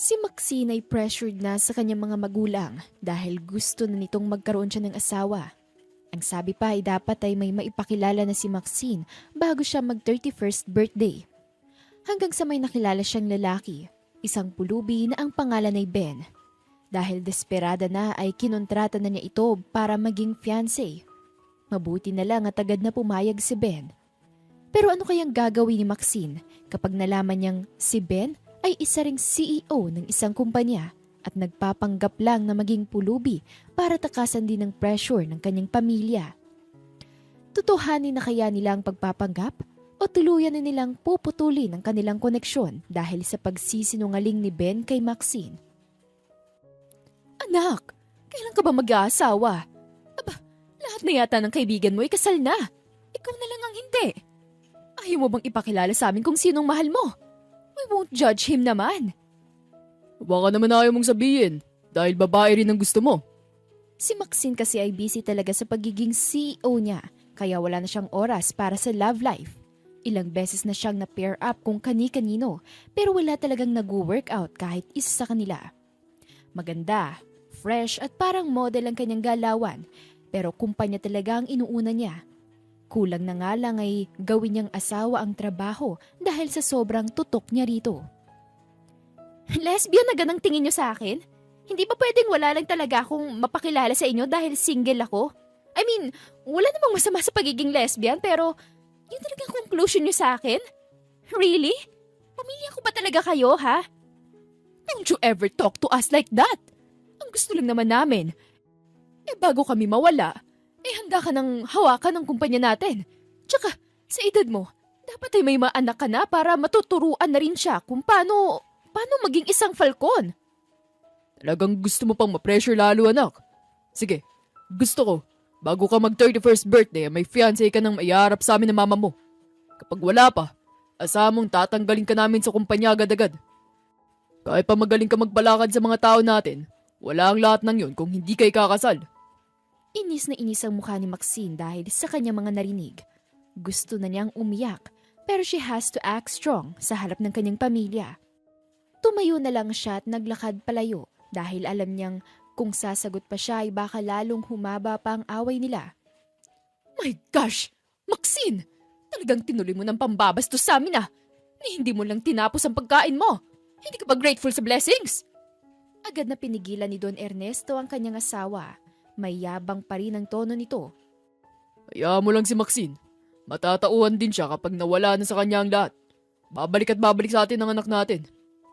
Si Maxine ay pressured na sa kanyang mga magulang dahil gusto na nitong magkaroon siya ng asawa. Ang sabi pa ay dapat ay may maipakilala na si Maxine bago siya mag-31st birthday. Hanggang sa may nakilala siyang lalaki, isang pulubi na ang pangalan ay Ben. Dahil desperada na ay kinontrata na niya ito para maging fiancé. Mabuti na lang at agad na pumayag si Ben. Pero ano kayang gagawin ni Maxine kapag nalaman niyang si Ben ay isa ring CEO ng isang kumpanya at nagpapanggap lang na maging pulubi para takasan din ng pressure ng kanyang pamilya? Tutuhanin na kaya nila ang pagpapanggap o tuluyan na nilang puputulin ang kanilang koneksyon dahil sa pagsisinungaling ni Ben kay Maxine? Anak, kailan ka ba mag-aasawa? Aba, lahat na yata ng kaibigan mo ay kasal na. Ikaw na lang ang hindi. Ayaw mo bang ipakilala sa amin kung sinong mahal mo? We won't judge him naman. Baka naman ayaw mong sabihin dahil babae rin ang gusto mo. Si Maxine kasi ay busy talaga sa pagiging CEO niya kaya wala na siyang oras para sa love life. Ilang beses na siyang na-pair up kung kani-kanino pero wala talagang nag-workout kahit isa sa kanila. Maganda, fresh at parang model ang kanyang galawan pero kumpanya talaga ang inuuna niya. Kulang na nga lang ay gawin niyang asawa ang trabaho dahil sa sobrang tutok niya rito. Lesbian na ganang tingin niyo sa akin? Hindi ba pwedeng wala lang talaga akong mapakilala sa inyo dahil single ako? I mean, wala namang masama sa pagiging lesbian pero yun talagang conclusion niyo sa akin? Really? Pamilya ko ba talaga kayo, ha? Don't you ever talk to us like that? Ang gusto lang naman namin, bago kami mawala, handa ka ng hawakan ng kumpanya natin. Tsaka, sa edad mo, dapat ay may maanak ka na para matuturuan na rin siya kung paano maging isang falcon. Talagang gusto mo pang ma-pressure lalo, anak. Sige, gusto ko, bago ka mag-31st birthday, may fiancé ka nang maiharap sa amin ng mama mo. Kapag wala pa, asamong tatanggalin ka namin sa kumpanya agad-agad. Kahit pa magaling ka magbalakad sa mga tao natin, wala ang lahat ng yun kung hindi ka ikakasal. Inis na inis ang mukha ni Maxine dahil sa kanyang mga narinig. Gusto na niyang umiyak pero she has to act strong sa harap ng kanyang pamilya. Tumayo na lang siya at naglakad palayo dahil alam niyang kung sasagot pa siya ay baka lalong humaba pa ang away nila. My gosh! Maxine! Talagang tinuloy mo ng pambabastos sa amin ni hindi mo lang tinapos ang pagkain mo. Hindi ka ba grateful sa blessings? Agad na pinigilan ni Don Ernesto ang kanyang asawa. May yabang pa rin ang tono nito. Hayaan mo lang si Maxine. Matatauhan din siya kapag nawala na sa kanya ang lahat. Babalik at babalik sa atin ang anak natin.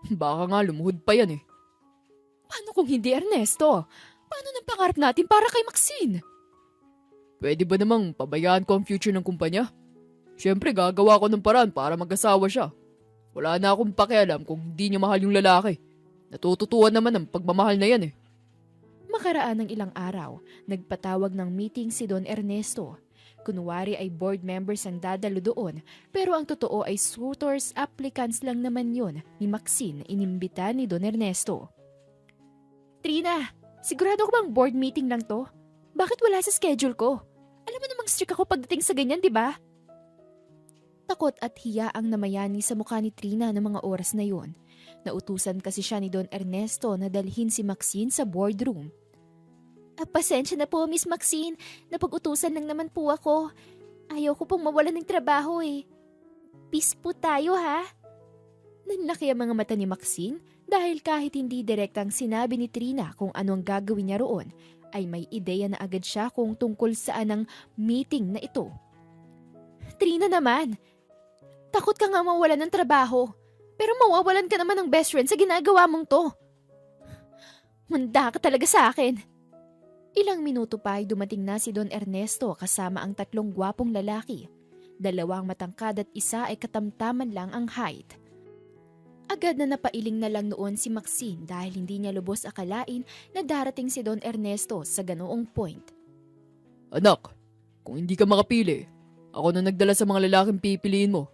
Baka nga lumuhod pa yan. Paano kung hindi, Ernesto? Paano ng pangarap natin para kay Maxine? Pwede ba namang pabayaan ko ang future ng kumpanya? Siyempre gagawa ko ng paraan para mag-asawa siya. Wala na akong pakialam kung hindi niya mahal yung lalaki. Natututuan naman ang pagmamahal na yan. Makaraan ng ilang araw, nagpatawag ng meeting si Don Ernesto. Kunwari ay board members ang dadalo doon, pero ang totoo ay suitors applicants lang naman yun ni Maxine inimbita ni Don Ernesto. Trina, sigurado ko bang board meeting lang to? Bakit wala sa schedule ko? Alam mo namang strict ako pagdating sa ganyan, di ba? Takot at hiya ang namayani sa mukha ni Trina ng mga oras na yun. Nautusan kasi siya ni Don Ernesto na dalhin si Maxine sa boardroom. Pasensya na po, Miss Maxine. Napag-utusan lang naman po ako. Ayaw ko pong mawalan ng trabaho Peace po tayo, ha? Nanlaki ang mga mata ni Maxine dahil kahit hindi direktang sinabi ni Trina kung anong gagawin niya roon, ay may ideya na agad siya kung tungkol saan ang meeting na ito. Trina naman, takot ka nga mawalan ng trabaho. Pero mawawalan ka naman ng best friend sa ginagawa mong to. Manda ka talaga sa akin. Ilang minuto pa ay dumating na si Don Ernesto kasama ang 3 gwapong lalaki. 2 matangkad at isa ay katamtaman lang ang height. Agad na napailing na lang noon si Maxine dahil hindi niya lubos akalain na darating si Don Ernesto sa ganoong point. Anak, kung hindi ka makapili, ako na nagdala sa mga lalaking pipiliin mo.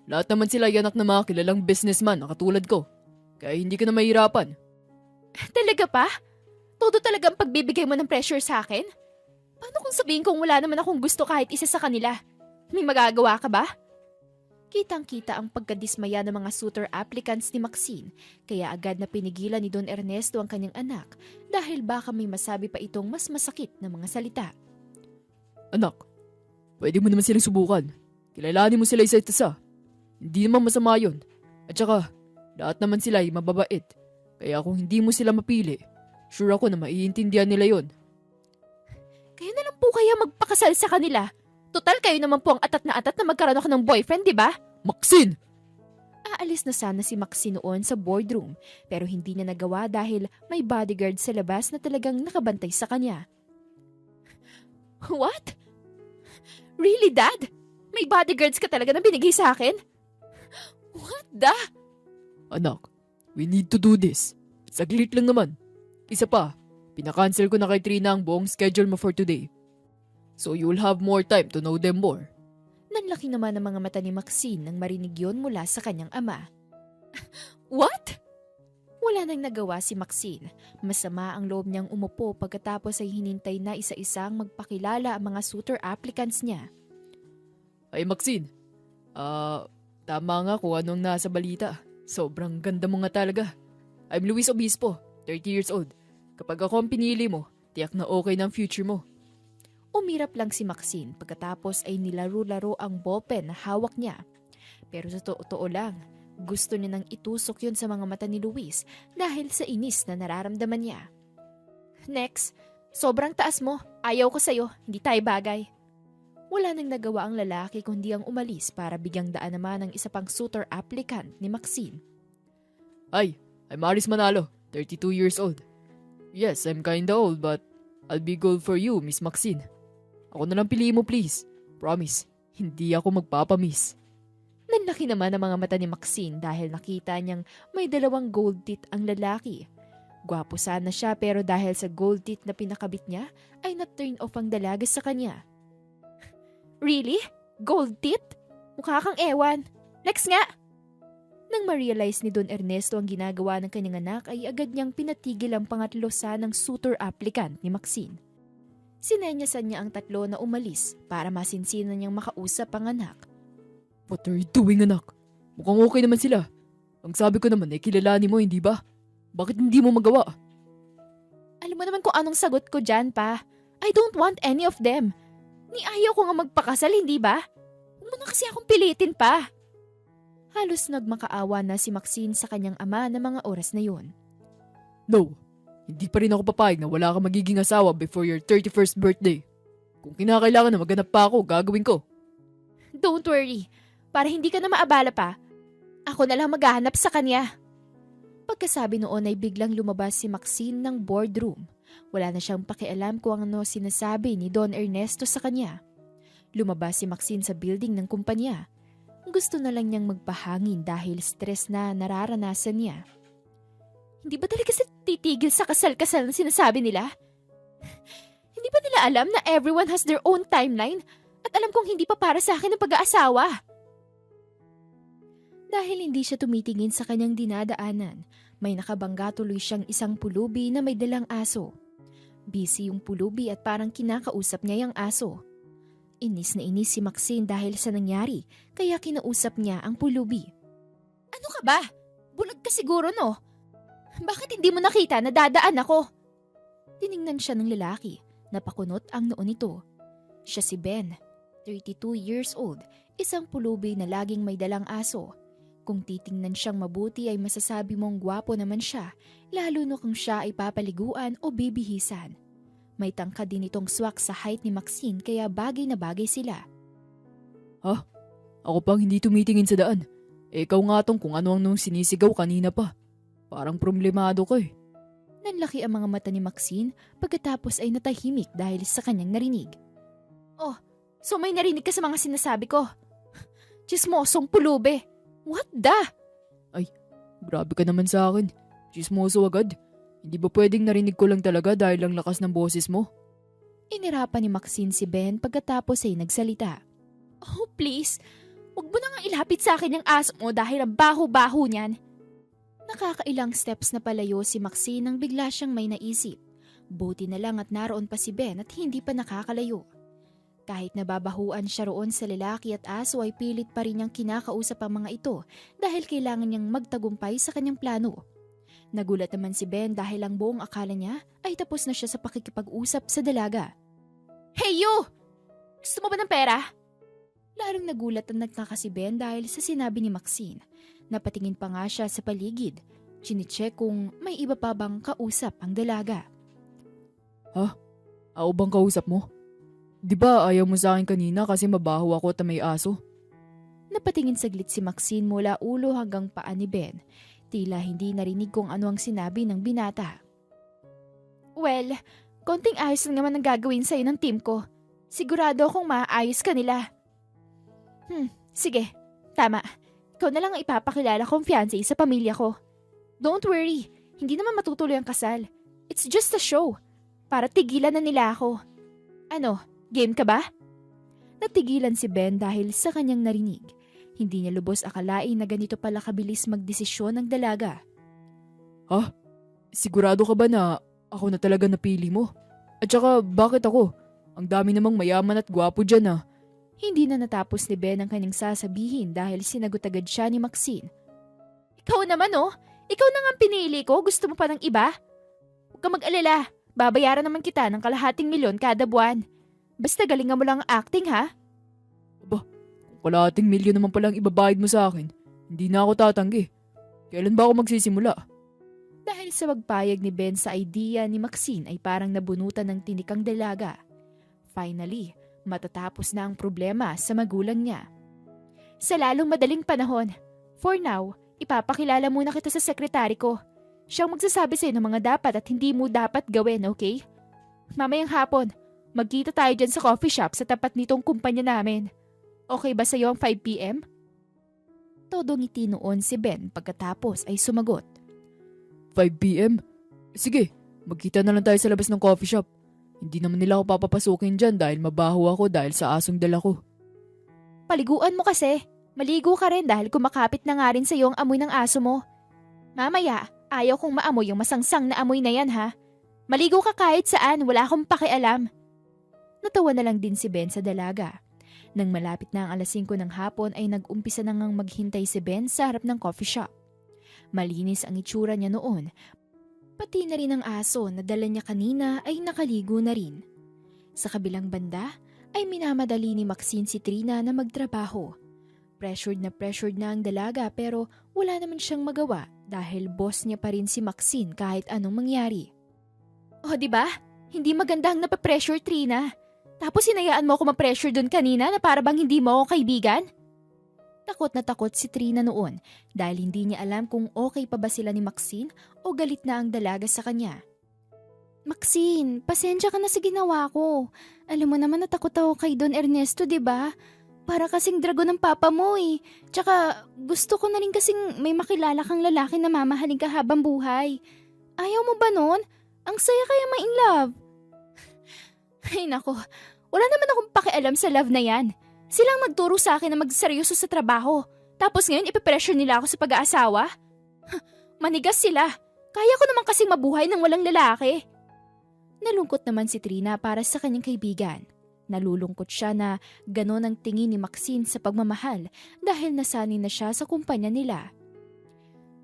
Lahat naman sila ay anak ng mga kilalang businessman na katulad ko. Kaya hindi ka na mahirapan. Talaga pa? Todo talagang pagbibigay mo ng pressure sa akin? Paano kung sabihin kong wala naman akong gusto kahit isa sa kanila? May magagawa ka ba? Kitang-kita ang pagkadismaya ng mga suitor applicants ni Maxine, kaya agad na pinigilan ni Don Ernesto ang kanyang anak dahil baka may masabi pa itong mas masakit na mga salita. Anak, pwede mo naman silang subukan. Kilalanin mo sila isa't isa. Hindi naman masama yun. At saka, lahat naman sila ay mababait. Kaya kung hindi mo sila mapili, sure ako na maiintindihan nila yon. Kaya na lang po kaya magpakasal sa kanila. Total kayo naman po ang atat na magkaroon ako ng boyfriend, di ba? Maxine! Aalis na sana si Maxine noon sa boardroom pero hindi niya nagawa dahil may bodyguard sa labas na talagang nakabantay sa kanya. What? Really, Dad? May bodyguards ka talaga na binigay sa akin? What the? Anak, we need to do this. Saglit lang naman. Isa pa, pinakancel ko na kay Trina ang buong schedule mo for today. So you'll have more time to know them more. Nanlaki naman ang mga mata ni Maxine nang marinig yon mula sa kanyang ama. What? Wala nang nagawa si Maxine. Masama ang loob niyang umupo pagkatapos ay hinintay na isa-isang magpakilala ang mga suitor applicants niya. Ay Maxine, tama nga kung anong nasa balita. Sobrang ganda mo nga talaga. I'm Luis Obispo, 30 years old. Kapag ako ang pinili mo, tiyak na okay ng future mo. Umirap lang si Maxine pagkatapos ay nilaro-laro ang ballpen na hawak niya. Pero sa totoo lang, gusto niya nang itusok yun sa mga mata ni Luis dahil sa inis na nararamdaman niya. Next, sobrang taas mo. Ayaw ko sa'yo, hindi tayo bagay. Wala nang nagawa ang lalaki kundi ang umalis para bigyang daan naman ng isa pang suitor applicant ni Maxine. Hi, I'm Aris Manalo, 32 years old. Yes, I'm kinda old but I'll be good for you, Miss Maxine. Ako na lang piliin mo please. Promise, hindi ako magpapamiss. Nanlaki naman ang mga mata ni Maxine dahil nakita niyang may 2 gold teeth ang lalaki. Gwapo sana siya pero dahil sa gold teeth na pinakabit niya ay na-turn off ang dalaga sa kanya. Really? Gold teeth? Mukha kang ewan. Next nga! Nang ma-realize ni Don Ernesto ang ginagawa ng kanyang anak ay agad niyang pinatigil ang pangatlo ng suitor applicant ni Maxine. Sinenyasan niya ang 3 na umalis para masinsinan niyang makausap ang anak. What are you doing, anak? Mukhang okay naman sila. Ang sabi ko naman ay kilalanin mo, hindi ba? Bakit hindi mo magawa? Alam mo naman kung anong sagot ko dyan, pa. I don't want any of them. Ni ayaw ko nga magpakasal, hindi ba? Huwag mo na kasi akong pilitin pa. Halos nagmakaawa na si Maxine sa kanyang ama na mga oras na yun. No, hindi pa rin ako papayag na wala kang magiging asawa before your 31st birthday. Kung kinakailangan na maghanap pa ako, gagawin ko. Don't worry. Para hindi ka na maabala pa, ako na lang maghahanap sa kanya. Pagkasabi noon ay biglang lumabas si Maxine ng boardroom. Wala na siyang pakialam kung ano sinasabi ni Don Ernesto sa kanya. Lumabas si Maxine sa building ng kumpanya. Gusto na lang niyang magpahangin dahil stress na nararanasan niya. Hindi ba talaga sa titigil sa kasal-kasal na sinasabi nila? Hindi ba nila alam na everyone has their own timeline? At alam kong hindi pa para sa akin ang pag-aasawa. Dahil hindi siya tumitingin sa kanyang dinadaanan, may nakabangga tuloy siyang isang pulubi na may dalang aso. Busy yung pulubi at parang kinakausap niya yung aso. Inis na inis si Maxine dahil sa nangyari, kaya kinausap niya ang pulubi. Ano ka ba? Bulag ka siguro, no? Bakit hindi mo nakita na dadaan ako? Tiningnan siya ng lalaki, napakunot ang noo nito. Siya si Ben, 32 years old, isang pulubi na laging may dalang aso. Kung titingnan siyang mabuti ay masasabi mong gwapo naman siya, lalo na kung siya ay papaliguan o bibihisan. May tangkad din itong swak sa height ni Maxine kaya bagay na bagay sila. Ha? Ako pang hindi tumitingin sa daan. Ikaw nga tong kung ano ang nung sinisigaw kanina pa. Parang problemado ko eh. Nanlaki ang mga mata ni Maxine pagkatapos ay natahimik dahil sa kanyang narinig. Oh, so may narinig ka sa mga sinasabi ko? Chismosong pulube! What the? Ay, grabe ka naman sa akin. Chismoso agad. Hindi ba pwedeng narinig ko lang talaga dahil ang lakas ng boses mo? Inirapan ni Maxine si Ben pagkatapos ay nagsalita. Oh please, huwag mo na nga ilapit sa akin yung aso mo dahil ang baho-baho niyan. Nakakailang steps na palayo si Maxine nang bigla siyang may naisip. Buti na lang at naroon pa si Ben at hindi pa nakakalayo. Kahit nababahuan siya roon sa lalaki at aso ay pilit pa rin niyang kinakausap ang mga ito dahil kailangan niyang magtagumpay sa kanyang plano. Nagulat naman si Ben dahil ang buong akala niya ay tapos na siya sa pakikipag-usap sa dalaga. Hey you! Gusto mo ba ng pera? Lalong nagulat at nagtaka si Ben dahil sa sinabi ni Maxine. Napatingin pa nga siya sa paligid. Chine-check kung may iba pa bang kausap ang dalaga. Ha? Ako bang kausap mo? Di ba ayaw mo sa akin kanina kasi mabaho ako at may aso? Napatingin saglit si Maxine mula ulo hanggang paa ni Ben. Tila hindi narinig kung ano ang sinabi ng binata. Well, konting ayos lang naman ang gagawin sa'yo ng team ko. Sigurado akong maayos ka nila. Sige, tama. Ikaw na lang ang ipapakilala kong fiancé sa pamilya ko. Don't worry, hindi naman matutuloy ang kasal. It's just a show. Para tigilan na nila ako. Ano, game ka ba? Natigilan si Ben dahil sa kanyang narinig. Hindi niya lubos akalain na ganito pala kabilis magdesisyon ng dalaga. Ha? Sigurado ka ba na ako na talaga napili mo? At saka bakit ako? Ang dami namang mayaman at gwapo dyan ah. Hindi na natapos ni Ben ang kanyang sasabihin dahil sinagot agad siya ni Maxine. Ikaw naman oh, ikaw na nga pinili ko, gusto mo pa ng iba? Huwag ka mag-alala, babayaran naman kita ng ₱250,000 kada buwan. Basta galingan mo lang ang acting ha? Aba, kung ₱250,000 naman palang ibabayad mo sa akin, hindi na ako tatanggi. Kailan ba ako magsisimula? Dahil sa pagpayag ni Ben sa idea ni Maxine ay parang nabunutan ng tinikang dalaga. Finally, matatapos na ang problema sa magulang niya. Sa lalong madaling panahon, for now, ipapakilala muna kita sa sekretary ko. Siyang magsasabi sa'yo ng mga dapat at hindi mo dapat gawin, okay? Mamayang hapon, magkita tayo dyan sa coffee shop sa tapat nitong kumpanya namin. Okay ba sa'yo ang 5 p.m.? Todo ngiti noon si Ben pagkatapos ay sumagot. 5 p.m? Sige, magkita na lang tayo sa labas ng coffee shop. Hindi naman nila ako papapasukin dyan dahil mabaho ako dahil sa asong dala ko. Paliguan mo kasi. Maligo ka rin dahil kumakapit na nga rin sa'yo ang amoy ng aso mo. Mamaya, ayaw kong maamoy yung masangsang na amoy na yan ha. Maligo ka kahit saan, wala akong pakialam. Natawa na lang din si Ben sa dalaga. Nang malapit na ang 5:00 ng hapon ay nag-umpisa na ngang maghintay si Ben sa harap ng coffee shop. Malinis ang itsura niya noon. Pati na rin ang aso na dala niya kanina ay nakaligo na rin. Sa kabilang banda ay minamadali ni Maxine si Trina na magtrabaho. Pressured na ang dalaga pero wala naman siyang magawa dahil boss niya pa rin si Maxine kahit anong mangyari. Oh, di ba? Hindi maganda ang napapressure, Trina. Tapos hinayaan mo ako ma-pressure doon kanina na para bang hindi mo ako kaibigan? Takot na takot si Trina noon dahil hindi niya alam kung okay pa ba sila ni Maxine o galit na ang dalaga sa kanya. Maxine, pasensya ka na sa ginawa ko. Alam mo naman natakot ako kay Don Ernesto, di ba? Para kasing dragon ng papa mo eh. Tsaka gusto ko na rin kasing may makilala kang lalaki na mamahalin ka habang buhay. Ayaw mo ba nun? Ang saya kaya ma-in love. Ay nako, wala naman akong pakialam sa love na yan. Silang nagturo sa akin na magseryoso sa trabaho. Tapos ngayon ipipressure nila ako sa pag-aasawa? Manigas sila. Kaya ko naman kasing mabuhay ng walang lalaki. Nalungkot naman si Trina para sa kanyang kaibigan. Nalulungkot siya na ganon ang tingin ni Maxine sa pagmamahal dahil nasanay na siya sa kumpanya nila.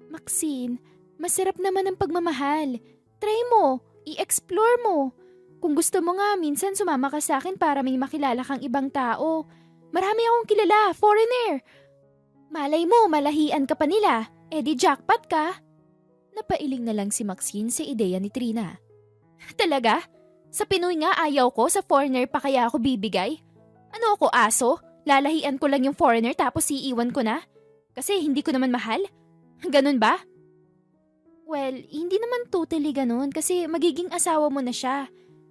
Maxine, masarap naman ang pagmamahal. Try mo, i-explore mo. Kung gusto mo nga, minsan sumama ka sa akin para may makilala kang ibang tao. Marami akong kilala, foreigner. Malay mo, malahian ka pa nila. Eh di jackpot ka. Napailing na lang si Maxine sa ideya ni Trina. Talaga? Sa Pinoy nga ayaw ko, sa foreigner pa kaya ako bibigay? Ano ako, aso? Lalahian ko lang yung foreigner tapos iiwan ko na? Kasi hindi ko naman mahal? Ganun ba? Well, hindi naman totally ganun kasi magiging asawa mo na siya.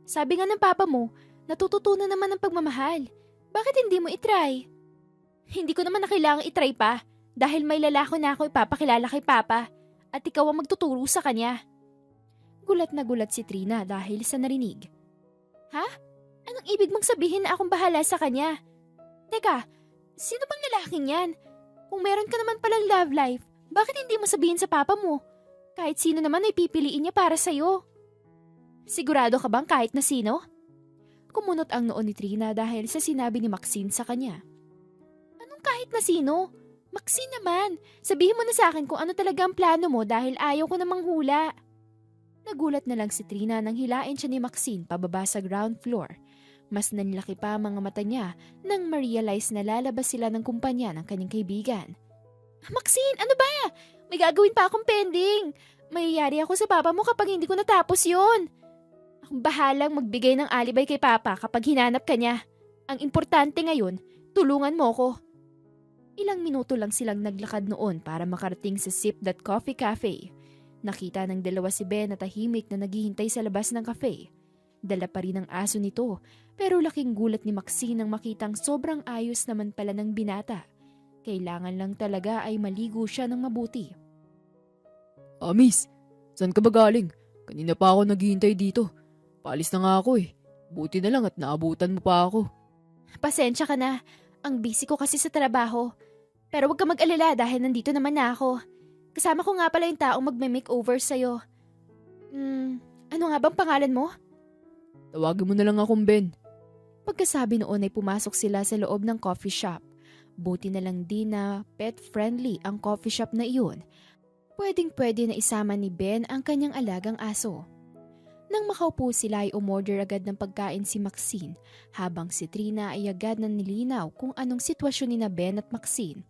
Sabi nga ng papa mo, natututunan naman ng pagmamahal. Bakit hindi mo itry? Hindi ko naman na kailangang itry pa dahil may lalaki na ako ipapakilala kay papa at ikaw ang magtuturo sa kanya. Gulat na gulat si Trina dahil sa narinig. Ha? Anong ibig mong sabihin na akong bahala sa kanya? Teka, sino bang lalaking yan? Kung meron ka naman palang love life, bakit hindi mo sabihin sa papa mo? Kahit sino naman ay pipiliin niya para sa'yo. Sigurado ka bang kahit na sino? Kumunot ang noo ni Trina dahil sa sinabi ni Maxine sa kanya. Anong kahit na sino? Maxine naman, sabihin mo na sa akin kung ano talaga ang plano mo dahil ayaw ko namang hula. Nagulat na lang si Trina nang hilain siya ni Maxine pababa sa ground floor. Mas nanlaki pa ang mga mata niya nang ma-realize na lalabas sila ng kumpanya ng kanyang kaibigan. Maxine, ano ba? May gagawin pa akong pending. Mayayari ako sa papa mo kapag hindi ko natapos yun. Akong bahalang magbigay ng alibay kay papa kapag hinanap ka niya. Ang importante ngayon, tulungan mo ko. Ilang minuto lang silang naglakad noon para makarating sa Sip That Coffee Cafe. Nakita ng dalawa si Ben na tahimik na naghihintay sa labas ng cafe. Dala pa rin ang aso nito, pero laking gulat ni Maxine nang makitang sobrang ayos naman pala ng binata. Kailangan lang talaga ay maligo siya ng mabuti. Miss, saan ka ba galing? Kanina pa ako naghihintay dito. Paalis na nga ako eh. Buti na lang at naabutan mo pa ako. Pasensya ka na. Ang busy ko kasi sa trabaho. Pero huwag ka mag-alala dahil nandito naman na ako. Kasama ko nga pala yung taong magme-makeover sa'yo. Ano nga bang pangalan mo? Tawagin mo na lang akong Ben. Pagkasabi noon ay pumasok sila sa loob ng coffee shop. Buti na lang din na pet-friendly ang coffee shop na iyon. Pwedeng-pwede na isama ni Ben ang kanyang alagang aso. Nang makaupo sila ay umorder agad ng pagkain si Maxine, habang si Trina ay agad na nilinaw kung anong sitwasyon ni na Ben at Maxine.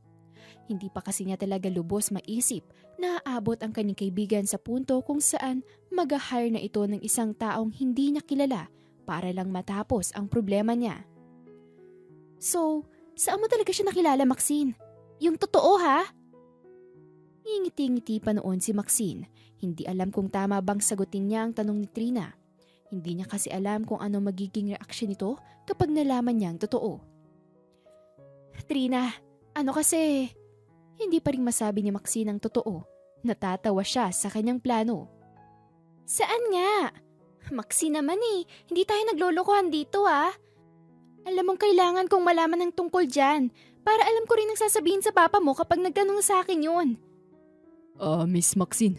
Hindi pa kasi niya talaga lubos maisip na aabot ang kanyang kaibigan sa punto kung saan mag-hire na ito ng isang taong hindi niya kilala para lang matapos ang problema niya. So, saan mo talaga siya nakilala, Maxine? Yung totoo ha? Ngingiti-ngiti pa noon si Maxine. Hindi alam kung tama bang sagutin niya ang tanong ni Trina. Hindi niya kasi alam kung ano magiging reaksyon nito kapag nalaman niya ang totoo. Trina, ano kasi... Hindi pa rin masabi ni Maxine ang totoo. Natatawa siya sa kanyang plano. Saan nga? Maxine naman eh, hindi tayo naglolokohan dito ah. Alam mong kailangan kong malaman ng tungkol dyan para alam ko rin ang sasabihin sa papa mo kapag nagtanong sa akin yun. Miss Maxine,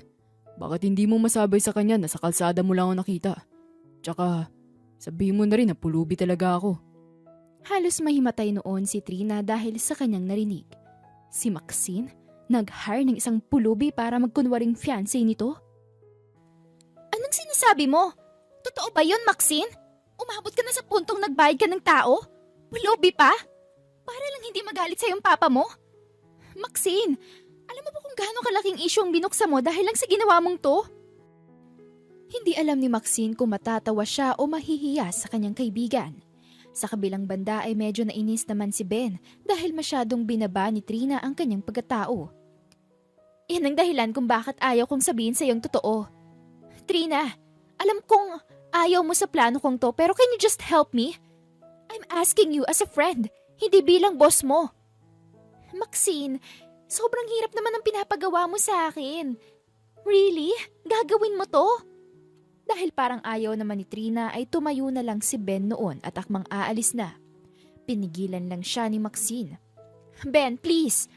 bakit hindi mo masabi sa kanya na sa kalsada mo lang ako nakita? Tsaka, sabihin mo na rin na pulubi talaga ako. Halos mahimatay noon si Trina dahil sa kanyang narinig. Si Maxine, nag-hire ng isang pulubi para magkunwaring fiancé nito? Anong sinasabi mo? Totoo ba yun, Maxine? Umabot ka na sa puntong nagbayad ka ng tao? Pulubi pa? Para lang hindi magalit sa yung papa mo? Maxine, alam mo ba kung gaano kalaking issue ang binuksa mo dahil lang sa ginawa mong to? Hindi alam ni Maxine kung matatawa siya o mahihiya sa kanyang kaibigan. Sa kabilang banda ay medyo nainis naman si Ben dahil masyadong binaba ni Trina ang kanyang pagkatao. Yan ang dahilan kung bakit ayaw kong sabihin sa iyong totoo. Trina, alam kong ayaw mo sa plano kong to pero can you just help me? I'm asking you as a friend, hindi bilang boss mo. Maxine, sobrang hirap naman ang pinapagawa mo sa akin. Really? Gagawin mo to? Dahil parang ayaw naman ni Trina ay tumayo na lang si Ben noon at akmang aalis na. Pinigilan lang siya ni Maxine. Ben, please.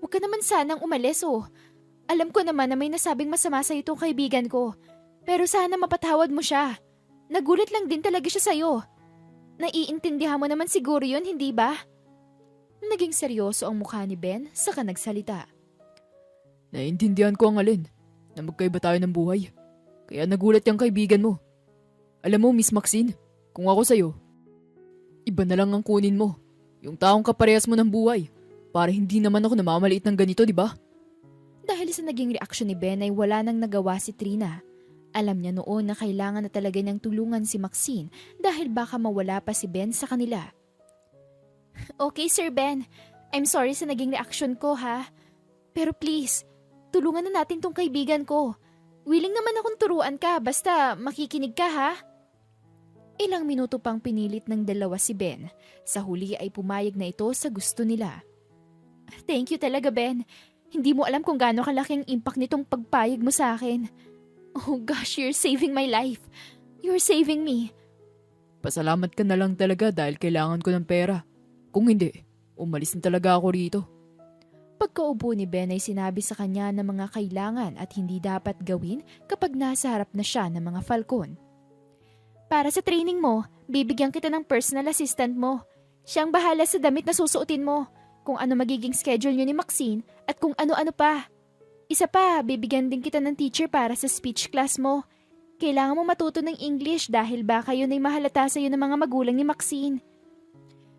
Huwag ka naman sanang umalis oh. Alam ko naman na may nasabing masama sa itong kaibigan ko. Pero sana mapatawad mo siya. Nagulat lang din talaga siya sa'yo. Naiintindihan mo naman siguro yun, hindi ba? Naging seryoso ang mukha ni Ben saka nagsalita. Naiintindihan ko ang alin na magkaiba tayo ng buhay. Kaya nagulat yung kaibigan mo. Alam mo, Miss Maxine, kung ako sa'yo, iba na lang ang kunin mo. Yung taong kaparehas mo ng buhay. Para hindi naman ako namamaliit ng ganito, di ba? Dahil sa naging reaksyon ni Ben ay wala nang nagawa si Trina. Alam niya noon na kailangan na talaga niyang tulungan si Maxine dahil baka mawala pa si Ben sa kanila. Okay, Sir Ben. I'm sorry sa naging reaksyon ko, ha? Pero please, tulungan na natin tong kaibigan ko. Willing naman akong turuan ka basta makikinig ka ha. Ilang minuto pang pinilit ng dalawa si Ben. Sa huli ay pumayag na ito sa gusto nila. Thank you talaga Ben. Hindi mo alam kung gaano kalaking impact nitong pagpayag mo sa akin. Oh gosh, you're saving my life. You're saving me. Pasalamat ka na lang talaga dahil kailangan ko ng pera. Kung hindi, umalis na talaga ako rito. Pagkaupo ni Ben ay sinabi sa kanya ng mga kailangan at hindi dapat gawin kapag nasa harap na siya ng mga falcon. Para sa training mo, bibigyan kita ng personal assistant mo. Siyang bahala sa damit na susuotin mo, kung ano magiging schedule niyo ni Maxine at kung ano-ano pa. Isa pa, bibigyan din kita ng teacher para sa speech class mo. Kailangan mo matuto ng English dahil baka yun ay mahalata sa iyo ng mga magulang ni Maxine.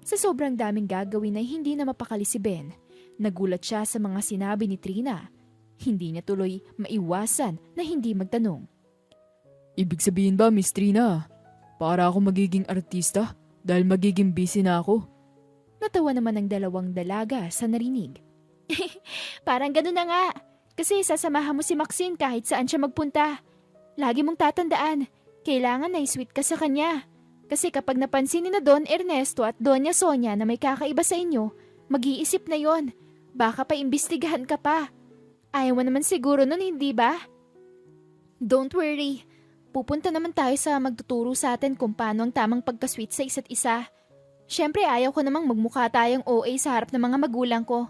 Sa sobrang daming gagawin ay hindi na mapakali si Ben. Nagulat siya sa mga sinabi ni Trina. Hindi niya tuloy maiwasan na hindi magtanong. Ibig sabihin ba, Miss Trina, para ako magiging artista dahil magiging busy na ako? Natawa naman ang dalawang dalaga sa narinig. Parang gano'n na nga. Kasi sasamahan mo si Maxine kahit saan siya magpunta. Lagi mong tatandaan, kailangan na sweet ka sa kanya. Kasi kapag napansin ni na Don Ernesto at Doña Sonia na may kakaiba sa inyo, mag-iisip na yon. Baka pa imbestigahan ka pa. Ayaw mo naman siguro nun, hindi ba? Don't worry. Pupunta naman tayo sa magtuturo sa atin kung paano ang tamang pagkasweet sa isa't isa. Siyempre ayaw ko namang magmukha tayong OA sa harap ng mga magulang ko.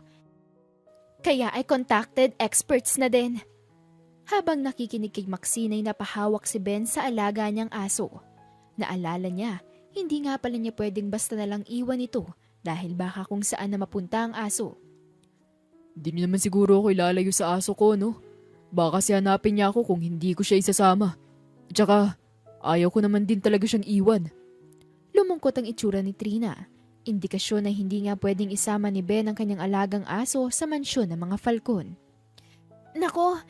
Kaya I contacted experts na din. Habang nakikinig kay Maxine ay napahawak si Ben sa alaga niyang aso. Naalala niya, hindi nga pala niya pwedeng basta nalang iwan ito dahil baka kung saan na mapunta ang aso. Di niyo naman siguro ako ilalayo sa aso ko, no? Baka kasi hanapin niya ako kung hindi ko siya isasama. At saka, ayaw ko naman din talaga siyang iwan. Lumungkot ang itsura ni Trina. Indikasyon na hindi nga pwedeng isama ni Ben ang kanyang alagang aso sa mansyon ng mga falcon. Nako,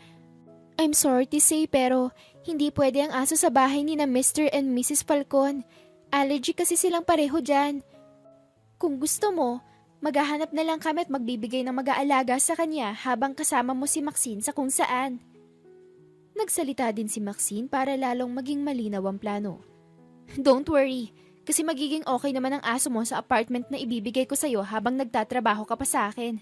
I'm sorry to say pero hindi pwede ang aso sa bahay ni na Mr. and Mrs. Falcon. Allergy kasi silang pareho dyan. Kung gusto mo, maghahanap na lang kami at magbibigay ng mag-aalaga sa kanya habang kasama mo si Maxine sa kung saan. Nagsalita din si Maxine para lalong maging malinaw ang plano. Don't worry, kasi magiging okay naman ang aso mo sa apartment na ibibigay ko sa'yo habang nagtatrabaho ka pa sa akin.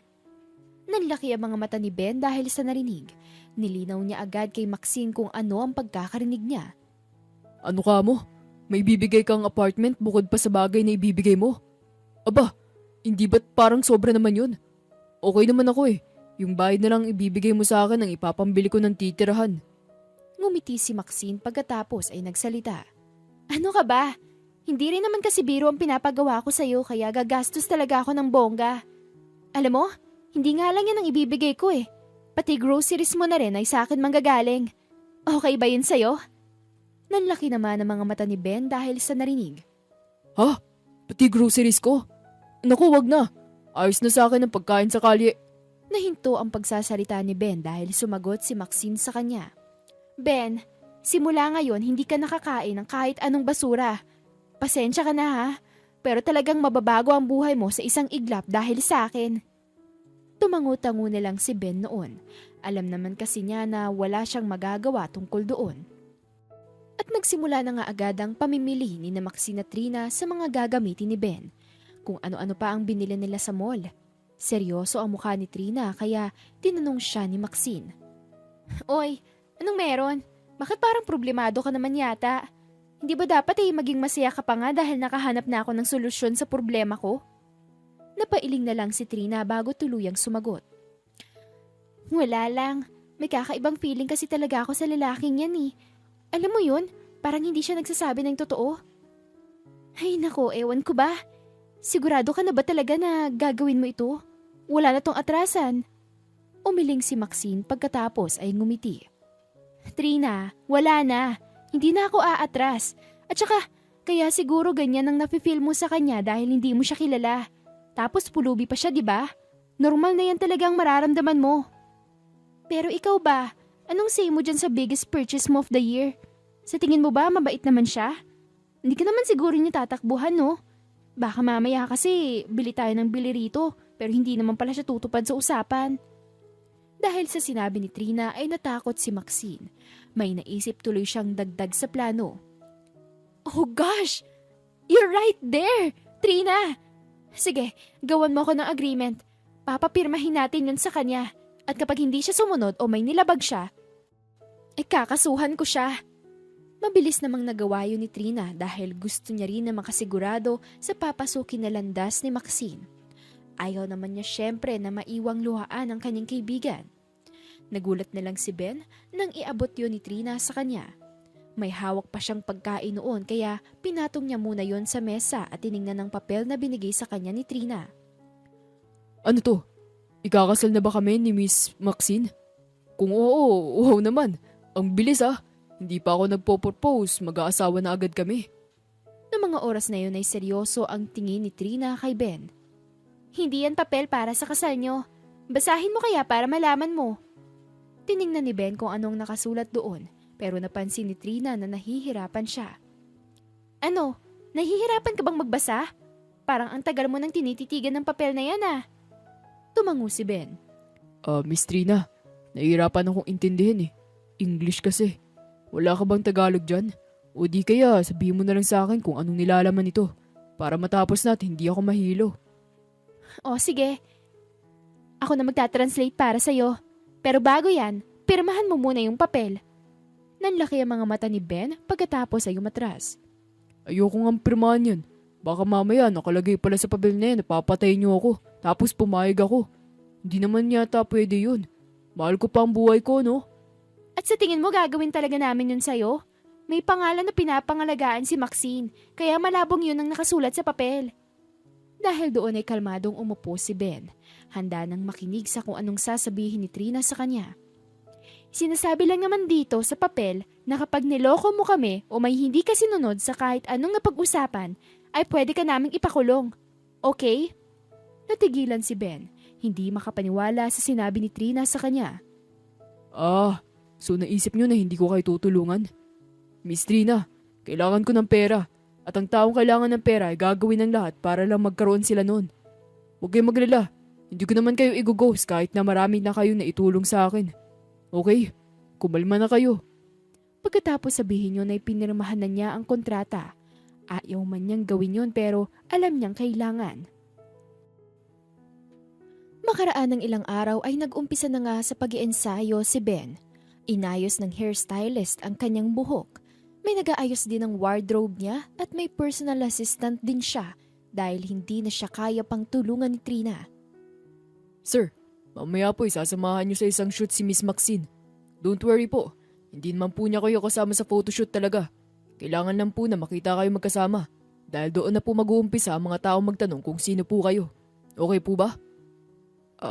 Nanlaki ang mga mata ni Ben dahil sa narinig. Nilinaw niya agad kay Maxine kung ano ang pagkakarinig niya. Ano ka mo? May ibibigay kang apartment bukod pa sa bagay na ibibigay mo? Aba, hindi ba't parang sobra naman yun? Okay naman ako eh. Yung bayad na lang ibibigay mo sa akin ang ipapambili ko ng titirahan. Ngumiti si Maxine pagkatapos ay nagsalita. Ano ka ba? Hindi rin naman kasi biro ang pinapagawa ko sa'yo kaya gagastos talaga ako ng bongga. Alam mo, hindi nga lang yan ang ibibigay ko eh. Pati groceries mo na rin ay sa akin manggagaling. Okay ba yun sa'yo? Nanlaki naman ang mga mata ni Ben dahil sa narinig. Ha? Pati groceries ko? Naku, wag na. Ayos na sa akin ang pagkain sa kalye. Nahinto ang pagsasalita ni Ben dahil sumagot si Maxine sa kanya. Ben, simula ngayon hindi ka nakakain ng kahit anong basura. Pasensya ka na ha, pero talagang mababago ang buhay mo sa isang iglap dahil sa akin. Tumango-tango na lang si Ben noon. Alam naman kasi niya na wala siyang magagawa tungkol doon. At nagsimula na nga agad ang pamimili ni na Maxine at Trina sa mga gagamitin ni Ben. Kung ano-ano pa ang binili nila sa mall. Seryoso ang mukha ni Trina kaya tinanong siya ni Maxine. Oy, anong meron? Bakit parang problemado ka naman yata? Hindi ba dapat maging masaya ka pa nga dahil nakahanap na ako ng solusyon sa problema ko? Napailing na lang si Trina bago tuluyang sumagot. Wala lang. May kakaibang feeling kasi talaga ako sa lalaking yan eh. Alam mo yun, parang hindi siya nagsasabi ng totoo. Ay nako, ewan ko ba? Sigurado ka na ba talaga na gagawin mo ito? Wala na tong atrasan. Umiling si Maxine pagkatapos ay ngumiti. Trina, wala na. Hindi na ako aatras. At saka, kaya siguro ganyan ang nafe-feel mo sa kanya dahil hindi mo siya kilala. Tapos pulubi pa siya, di ba? Normal na yan talagang mararamdaman mo. Pero ikaw ba? Anong say mo dyan sa biggest purchase mo of the year? Sa tingin mo ba mabait naman siya? Hindi ka naman siguro niya tatakbuhan, no? Baka mamaya kasi bili tayo ng bili rito pero hindi naman pala siya tutupad sa usapan. Dahil sa sinabi ni Trina ay natakot si Maxine. May naisip tuloy siyang dagdag sa plano. Oh gosh! You're right there, Trina! Sige, gawan mo ako ng agreement. Papapirmahin natin yun sa kanya. At kapag hindi siya sumunod o may nilabag siya, ay kakasuhan ko siya. Mabilis namang nagawa yun ni Trina dahil gusto niya rin na makasigurado sa papasukin na landas ni Maxine. Ayaw naman niya syempre na maiwang luhaan ang kanyang kaibigan. Nagulat na lang si Ben nang iabot yun ni Trina sa kanya. May hawak pa siyang pagkain noon kaya pinatong niya muna yon sa mesa at tiningnan ng papel na binigay sa kanya ni Trina. Ano to? Ikakasal na ba kami ni Miss Maxine? Kung oo, wow naman. Ang bilis ah. Hindi pa ako nagpo-propose, mag-aasawa na agad kami. Noong mga oras na yun ay seryoso ang tingin ni Trina kay Ben. Hindi yan papel para sa kasal nyo. Basahin mo kaya para malaman mo. Tiningnan ni Ben kung anong nakasulat doon, pero napansin ni Trina na nahihirapan siya. Ano? Nahihirapan ka bang magbasa? Parang ang tagal mo nang tinititigan ng papel na yan ah. Tumango si Ben. Miss Trina, nahihirapan akong intindihin eh. English kasi. Wala ka bang Tagalog dyan? O di kaya sabihin mo na lang sa akin kung anong nilalaman nito para matapos natin hindi ako mahilo. O sige. Ako na magta-translate para sa'yo. Pero bago yan, pirmahan mo muna yung papel. Nanlaki ang mga mata ni Ben pagkatapos ay umatras. Ayoko nga pirmahan yan. Baka mamaya nakalagay pala sa papel na yan, napapatay niyo ako. Tapos pumayag ako. Hindi naman yata pwede yun. Mahal ko pa ang buhay ko, no? At sa tingin mo gagawin talaga namin yun sa'yo? May pangalan na pinapangalagaan si Maxine, kaya malabong yun ang nakasulat sa papel. Dahil doon ay kalmadong umupo si Ben, handa nang makinig sa kung anong sasabihin ni Trina sa kanya. Sinasabi lang naman dito sa papel na kapag niloko mo kami o may hindi ka sinunod sa kahit anong napag-usapan, ay pwede ka naming ipakulong. Okay? Natigilan si Ben, hindi makapaniwala sa sinabi ni Trina sa kanya. So naisip nyo na hindi ko kayo tutulungan? Miss Trina, kailangan ko ng pera. At ang taong kailangan ng pera ay gagawin ng lahat para lang magkaroon sila noon. Huwag kayong maglala. Hindi ko naman kayo i-ghost kahit na marami na kayo na itulong sa akin. Okay, kumalma na kayo. Pagkatapos sabihin yun ay pinirmahan na niya ang kontrata. Ayaw man niyang gawin yun pero alam niyang kailangan. Makaraan ng ilang araw ay nag-umpisa na nga sa pag-iensayo si Ben. Inayos ng hairstylist ang kanyang buhok. May nag-aayos din ng wardrobe niya at may personal assistant din siya dahil hindi na siya kaya pang tulungan ni Trina. Sir, mamaya po isasamahan niyo sa isang shoot si Miss Maxine. Don't worry po, hindi naman po niya kayo kasama sa photoshoot talaga. Kailangan lang po na makita kayo magkasama dahil doon na po mag-uumpisa ang mga taong magtanong kung sino po kayo. Okay po ba?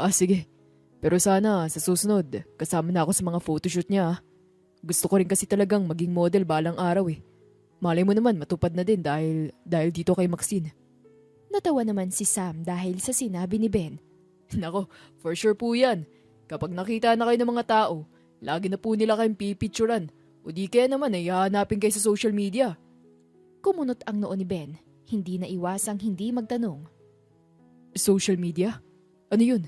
Sige. Pero sana sa susunod, kasama na ako sa mga photoshoot niya. Gusto ko rin kasi talagang maging model balang araw eh. Malay mo naman matupad na din dahil dito kay Maxine. Natawa naman si Sam dahil sa sinabi ni Ben. Nako, for sure po yan. Kapag nakita na kayo ng mga tao, lagi na po nila kayong pipicturan. O di kaya naman ay hahanapin kayo sa social media. Kumunot ang noo ni Ben. Hindi na iwasang hindi magtanong. Social media? Ano yun?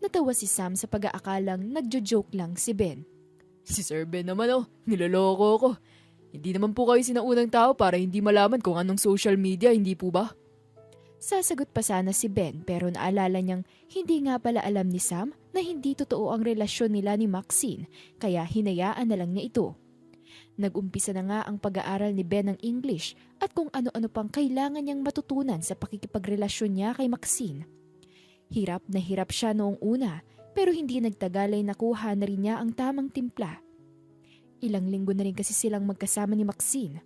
Natawa si Sam sa pag-aakalang nagjo-joke lang si Ben. Si Sir Ben naman niloloko ko. Hindi naman po kayo sinaunang tao para hindi malaman kung anong social media, hindi po ba? Sasagot pa sana si Ben pero naalala niyang hindi nga pala alam ni Sam na hindi totoo ang relasyon nila ni Maxine kaya hinayaan na lang niya ito. Nag-umpisa na nga ang pag-aaral ni Ben ng English at kung ano-ano pang kailangan niyang matutunan sa pakikipagrelasyon niya kay Maxine. Hirap na hirap siya noong una pero hindi nagtagal ay nakuha na rin niya ang tamang timpla. Ilang linggo na rin kasi silang magkasama ni Maxine.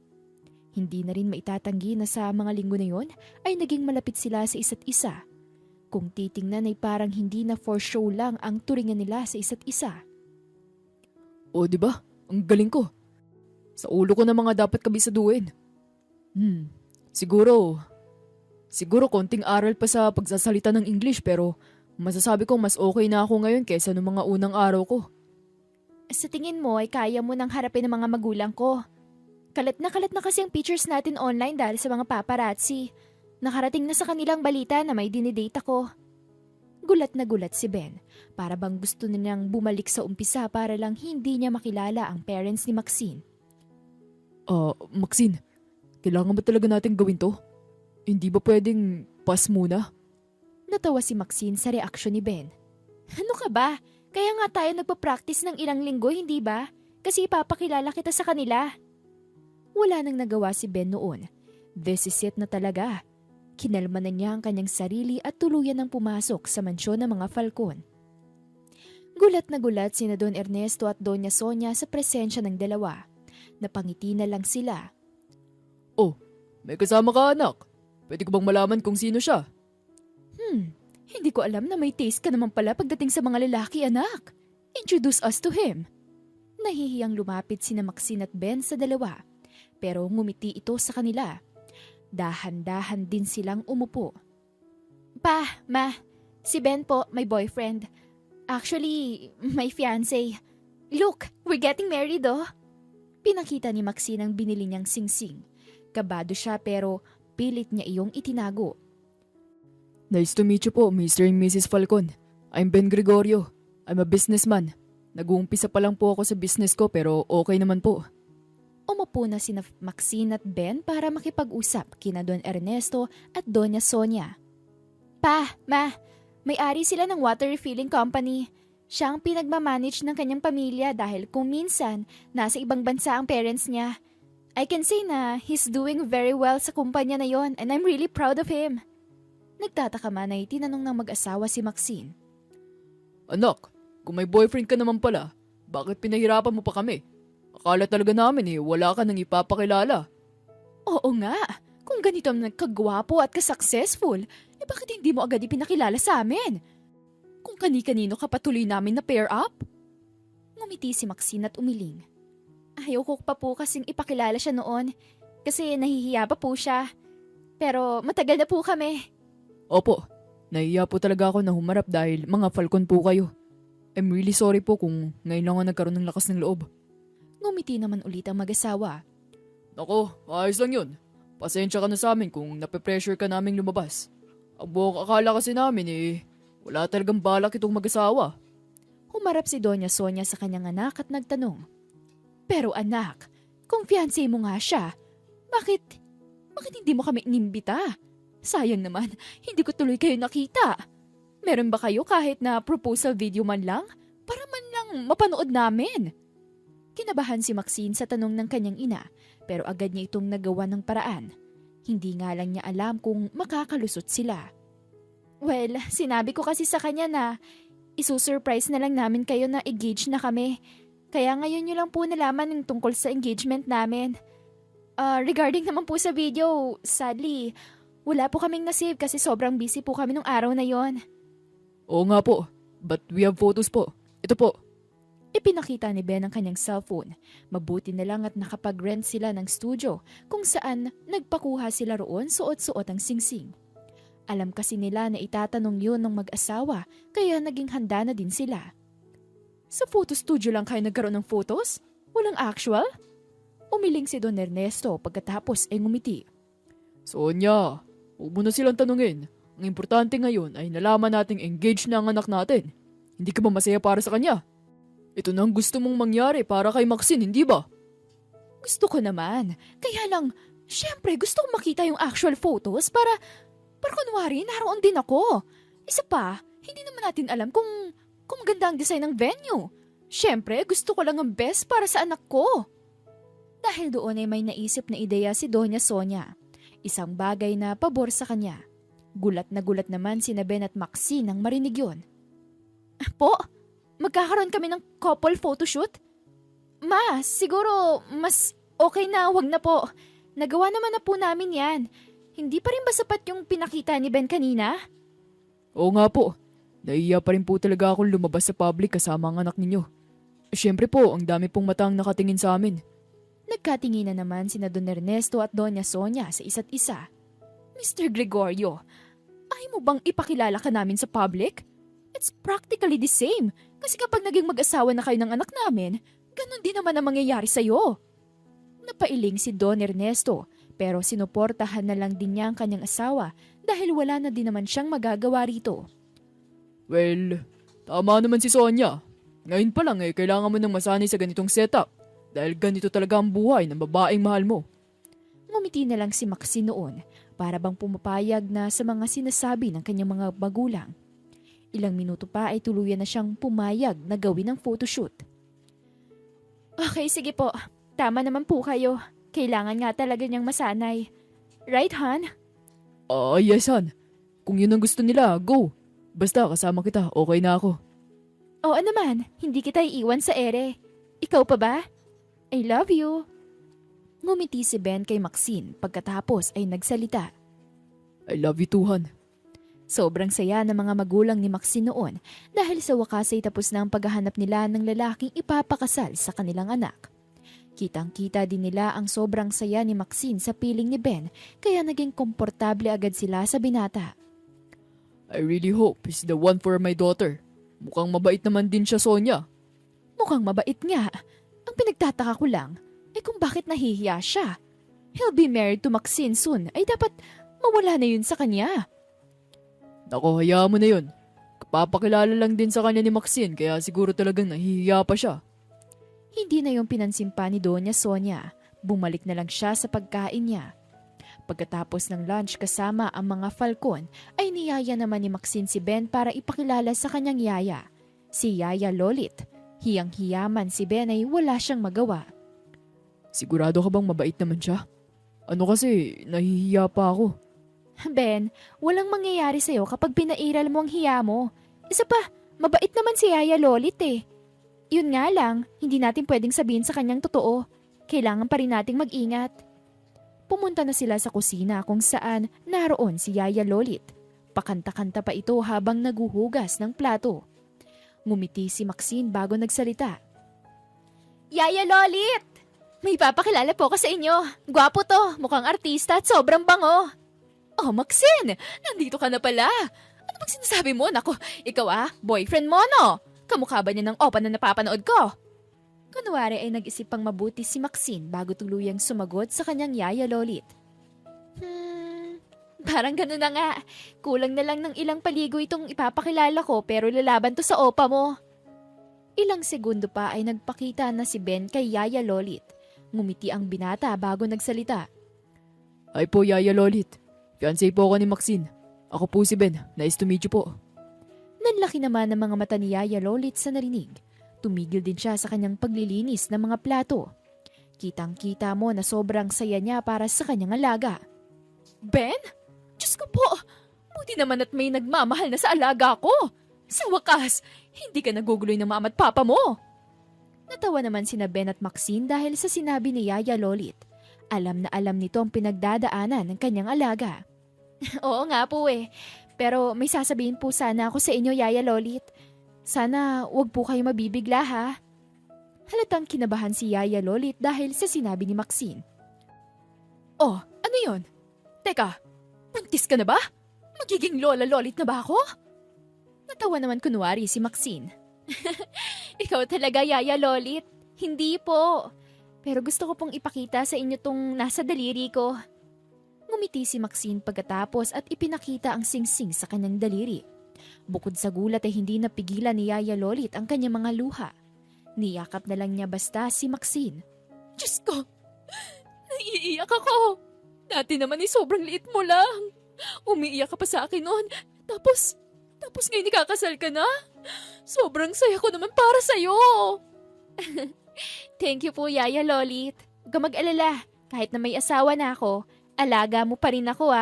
Hindi na rin maitatanggi na sa mga linggo na yon ay naging malapit sila sa isa't isa. Kung titingnan ay parang hindi na for show lang ang turingan nila sa isa't isa. O di ba? Ang galing ko. Sa ulo ko na mga dapat kabisaduhin. Siguro konting aral pa sa pagsasalita ng English pero masasabi kong mas okay na ako ngayon kaysa noong mga unang araw ko. Sa tingin mo ay kaya mo nang harapin ang mga magulang ko. Kalat na kasi ang pictures natin online dahil sa mga paparazzi. Nakarating na sa kanilang balita na may dinidate ako. Gulat na gulat si Ben. Para bang gusto niyang bumalik sa umpisa para lang hindi niya makilala ang parents ni Maxine. Maxine, kailangan ba talaga natin gawin to? Hindi ba pwedeng pass muna? Natawa si Maxine sa reaksyon ni Ben. Ano ka ba? Kaya nga tayo nagpa-practice ng ilang linggo, hindi ba? Kasi ipapakilala kita sa kanila. Wala nang nagawa si Ben noon. This is it na talaga. Kinalma na niya ang kanyang sarili at tuluyan ng pumasok sa mansyon ng mga Falcon. Gulat na gulat sina Don Ernesto at Doña Sonia sa presensya ng dalawa. Napangiti na lang sila. Oh, may kasama ka anak. Pwede ko bang malaman kung sino siya? Hindi ko alam na may taste ka naman pala pagdating sa mga lalaki, anak. Introduce us to him. Nahihiyang lumapit sina Maxine at Ben sa dalawa, pero ngumiti ito sa kanila. Dahan-dahan din silang umupo. Pa, ma, si Ben po, my boyfriend. Actually, my fiancé. Look, we're getting married oh. Pinakita ni Maxine ang binili niyang singsing. Kabado siya pero pilit niya iyong itinago. Nice to meet you po, Mr. and Mrs. Falcon. I'm Ben Gregorio. I'm a businessman. Nag-uumpisa pa lang po ako sa business ko pero okay naman po. Umupo na sina Maxine at Ben para makipag-usap kina Don Ernesto at Doña Sonia. Pa, ma, may-ari sila ng water refilling company. Siya ang pinagmamanage ng kanyang pamilya dahil kung minsan nasa ibang bansa ang parents niya. I can say na he's doing very well sa kumpanya na yon and I'm really proud of him. Nagtataka man ay tinanong ng mag-asawa si Maxine. Anak, kung may boyfriend ka naman pala, bakit pinahirapan mo pa kami? Akala talaga namin wala ka nang ipapakilala. Oo nga, kung ganito ang nagkagwapo at ka-successful, bakit hindi mo agad ipinakilala sa amin? Kung kani-kanino ka patuloy namin na pair up? Ngumiti si Maxine at umiling. Ayoko pa po kasing ipakilala siya noon kasi nahihiya pa po siya. Pero matagal na po kami. Opo, nahiya po talaga ako na humarap dahil mga Falcon po kayo. I'm really sorry po kung ngayon lang ako nagkaroon ng lakas ng loob. Ngumiti naman ulit ang mag-asawa. Nako, ayos lang yun. Pasensya ka na sa amin kung nape-pressure ka naming lumabas. Ang buong akala kasi namin wala talagang balak itong mag-asawa. Humarap si Doña Sonia sa kanyang anak at nagtanong. Pero anak, kung fiancé mo nga siya, bakit hindi mo kami inimbita? Sayang naman, hindi ko tuloy kayo nakita. Meron ba kayo kahit na proposal video man lang? Para man lang mapanood namin. Kinabahan si Maxine sa tanong ng kanyang ina, pero agad niya itong nagawa ng paraan. Hindi nga lang niya alam kung makakalusot sila. Well, sinabi ko kasi sa kanya na isusurprise na lang namin kayo na engaged na kami. Kaya ngayon niyo lang po nalaman yung tungkol sa engagement namin. Regarding naman po sa video, sadly, wala po kaming nasave kasi sobrang busy po kami nung araw na yon. Oo nga po, but we have photos po. Ito po. Ipinakita ni Ben ang kanyang cellphone. Mabuti na lang at nakapag-rent sila ng studio kung saan nagpakuha sila roon suot-suot ang singsing. Alam kasi nila na itatanong yun ng mag-asawa kaya naging handa na din sila. Sa photo studio lang kayo nagkaroon ng photos? Walang actual? Umiling si Don Ernesto pagkatapos ay ngumiti. Sonia, huwag mo na silang tanungin. Ang importante ngayon ay nalaman nating engaged na ang anak natin. Hindi ka ba masaya para sa kanya? Ito na ang gusto mong mangyari para kay Maxine, hindi ba? Gusto ko naman. Kaya lang, syempre gusto ko makita yung actual photos para kunwari naroon din ako. Isa pa, hindi naman natin alam kung maganda ang design ng venue. Syempre, gusto ko lang ang best para sa anak ko. Dahil doon ay may naisip na ideya si Doña Sonia. Isang bagay na pabor sa kanya. Gulat na gulat naman sina Ben at Maxine nang marinig yun. Po, magkakaroon kami ng couple photoshoot? Ma, siguro mas okay na wag na po. Nagawa naman na po namin yan. Hindi pa rin ba sapat yung pinakita ni Ben kanina? Oo nga po. Naiiya pa rin po talaga akong lumabas sa public kasama ang anak ninyo. Siyempre po, ang dami pong matang nakatingin sa amin. Nagkatingin na naman sina Don Ernesto at Doña Sonia sa isa't isa. Mr. Gregorio, ayaw mo bang ipakilala ka namin sa public? It's practically the same. Kasi kapag naging mag-asawa na kayo ng anak namin, ganun din naman ang mangyayari sa'yo. Napailing si Don Ernesto, pero sinuportahan na lang din niya ang kanyang asawa dahil wala na din naman siyang magagawa rito. Well, tama naman si Sonia. Ngayon pa lang kailangan mo nang masanay sa ganitong setup dahil ganito talaga ang buhay ng babaeng mahal mo. Ngumiti na lang si Maxine noon para bang pumapayag na sa mga sinasabi ng kanyang mga magulang. Ilang minuto pa ay tuluyan na siyang pumayag na gawin ang photoshoot. Okay, sige po. Tama naman po kayo. Kailangan nga talaga niyang masanay. Right, Han? Yes, Han. Kung yun ang gusto nila, go. Basta kasama kita, okay na ako. Oo naman, hindi kita iiwan sa ere. Ikaw pa ba? I love you. Ngumiti si Ben kay Maxine pagkatapos ay nagsalita. I love you too, Han. Sobrang saya ng mga magulang ni Maxine noon dahil sa wakas ay tapos na ang paghahanap nila ng lalaking ipapakasal sa kanilang anak. Kitang-kita din nila ang sobrang saya ni Maxine sa piling ni Ben kaya naging komportable agad sila sa binata. I really hope he's the one for my daughter. Mukhang mabait naman din siya, Sonia. Mukhang mabait nga. Ang pinagtataka ko lang ay kung bakit nahihiya siya. He'll be married to Maxine soon ay dapat mawala na yun sa kanya. Nako, hayaan mo na yun. Kapapakilala lang din sa kanya ni Maxine kaya siguro talagang nahihiya pa siya. Hindi na yung pinansin pa ni Doña Sonia. Bumalik na lang siya sa pagkain niya. Pagkatapos ng lunch kasama ang mga Falcon, ay niyaya naman ni Maxine si Ben para ipakilala sa kanyang yaya. Si Yaya Lolit. Hiyang-hiyaman si Ben ay wala siyang magawa. Sigurado ka bang mabait naman siya? Ano kasi, nahihiya pa ako. Ben, walang mangyayari sa'yo kapag pinairal mo ang hiya mo. Isa pa, mabait naman si Yaya Lolit eh. Yun nga lang, hindi natin pwedeng sabihin sa kanyang totoo. Kailangan pa rin nating mag-ingat. Pumunta na sila sa kusina kung saan naroon si Yaya Lolit. Pakanta-kanta pa ito habang naguhugas ng plato. Ngumiti si Maxine bago nagsalita. Yaya Lolit! May papakilala po ko sa inyo. Gwapo to, mukhang artista at sobrang bango. Oh, Maxine! Nandito ka na pala. Ano bang sinasabi mo? Naku, ikaw boyfriend mo no? Kamukha ba niya ng opa na napapanood ko? Kunwari ay nag-isip pang mabuti si Maxine bago tuluyang sumagot sa kanyang Yaya Lolit. Parang gano'n na nga. Kulang na lang ng ilang paligo itong ipapakilala ko pero lalaban to sa opa mo. Ilang segundo pa ay nagpakita na si Ben kay Yaya Lolit. Ngumiti ang binata bago nagsalita. Hi po, Yaya Lolit. Fiancé po ako ni Maxine. Ako po si Ben. Nice to meet you po. Nanlaki naman ang mga mata ni Yaya Lolit sa narinig. Tumigil din siya sa kanyang paglilinis ng mga plato. Kitang-kita mo na sobrang saya niya para sa kanyang alaga. Ben? Diyos ko po! Buti naman at may nagmamahal na sa alaga ko. Sa wakas, hindi ka naguguloy ng mama at papa mo. Natawa naman sina Ben at Maxine dahil sa sinabi ni Yaya Lolit. Alam na alam nito ang pinagdadaanan ng kanyang alaga. Oo nga po eh. Pero may sasabihin po sana ako sa inyo, Yaya Lolit. Sana wag po kayo mabibigla ha. Halatang kinabahan si Yaya Lolit dahil sa sinabi ni Maxine. Oh, ano yun? Teka, buntis ka na ba? Magiging Lola Lolit na ba ako? Natawa naman kunwari si Maxine. Ikaw talaga, Yaya Lolit. Hindi po. Pero gusto ko pong ipakita sa inyo tong nasa daliri ko. Ngumiti si Maxine pagkatapos at ipinakita ang singsing sa kanyang daliri. Bukod sa gulat ay hindi napigilan ni Yaya Lolit ang kanyang mga luha. Niyakap na lang niya basta si Maxine. Diyos ko! Naiiyak ako! Dati naman ay sobrang liit mo lang. Umiiyak ka pa sa akin noon. Tapos ngayon ikakasal ka na? Sobrang saya ko naman para sa'yo! Thank you po, Yaya Lolit. Huwag ka mag-alala. Kahit na may asawa na ako, alaga mo pa rin ako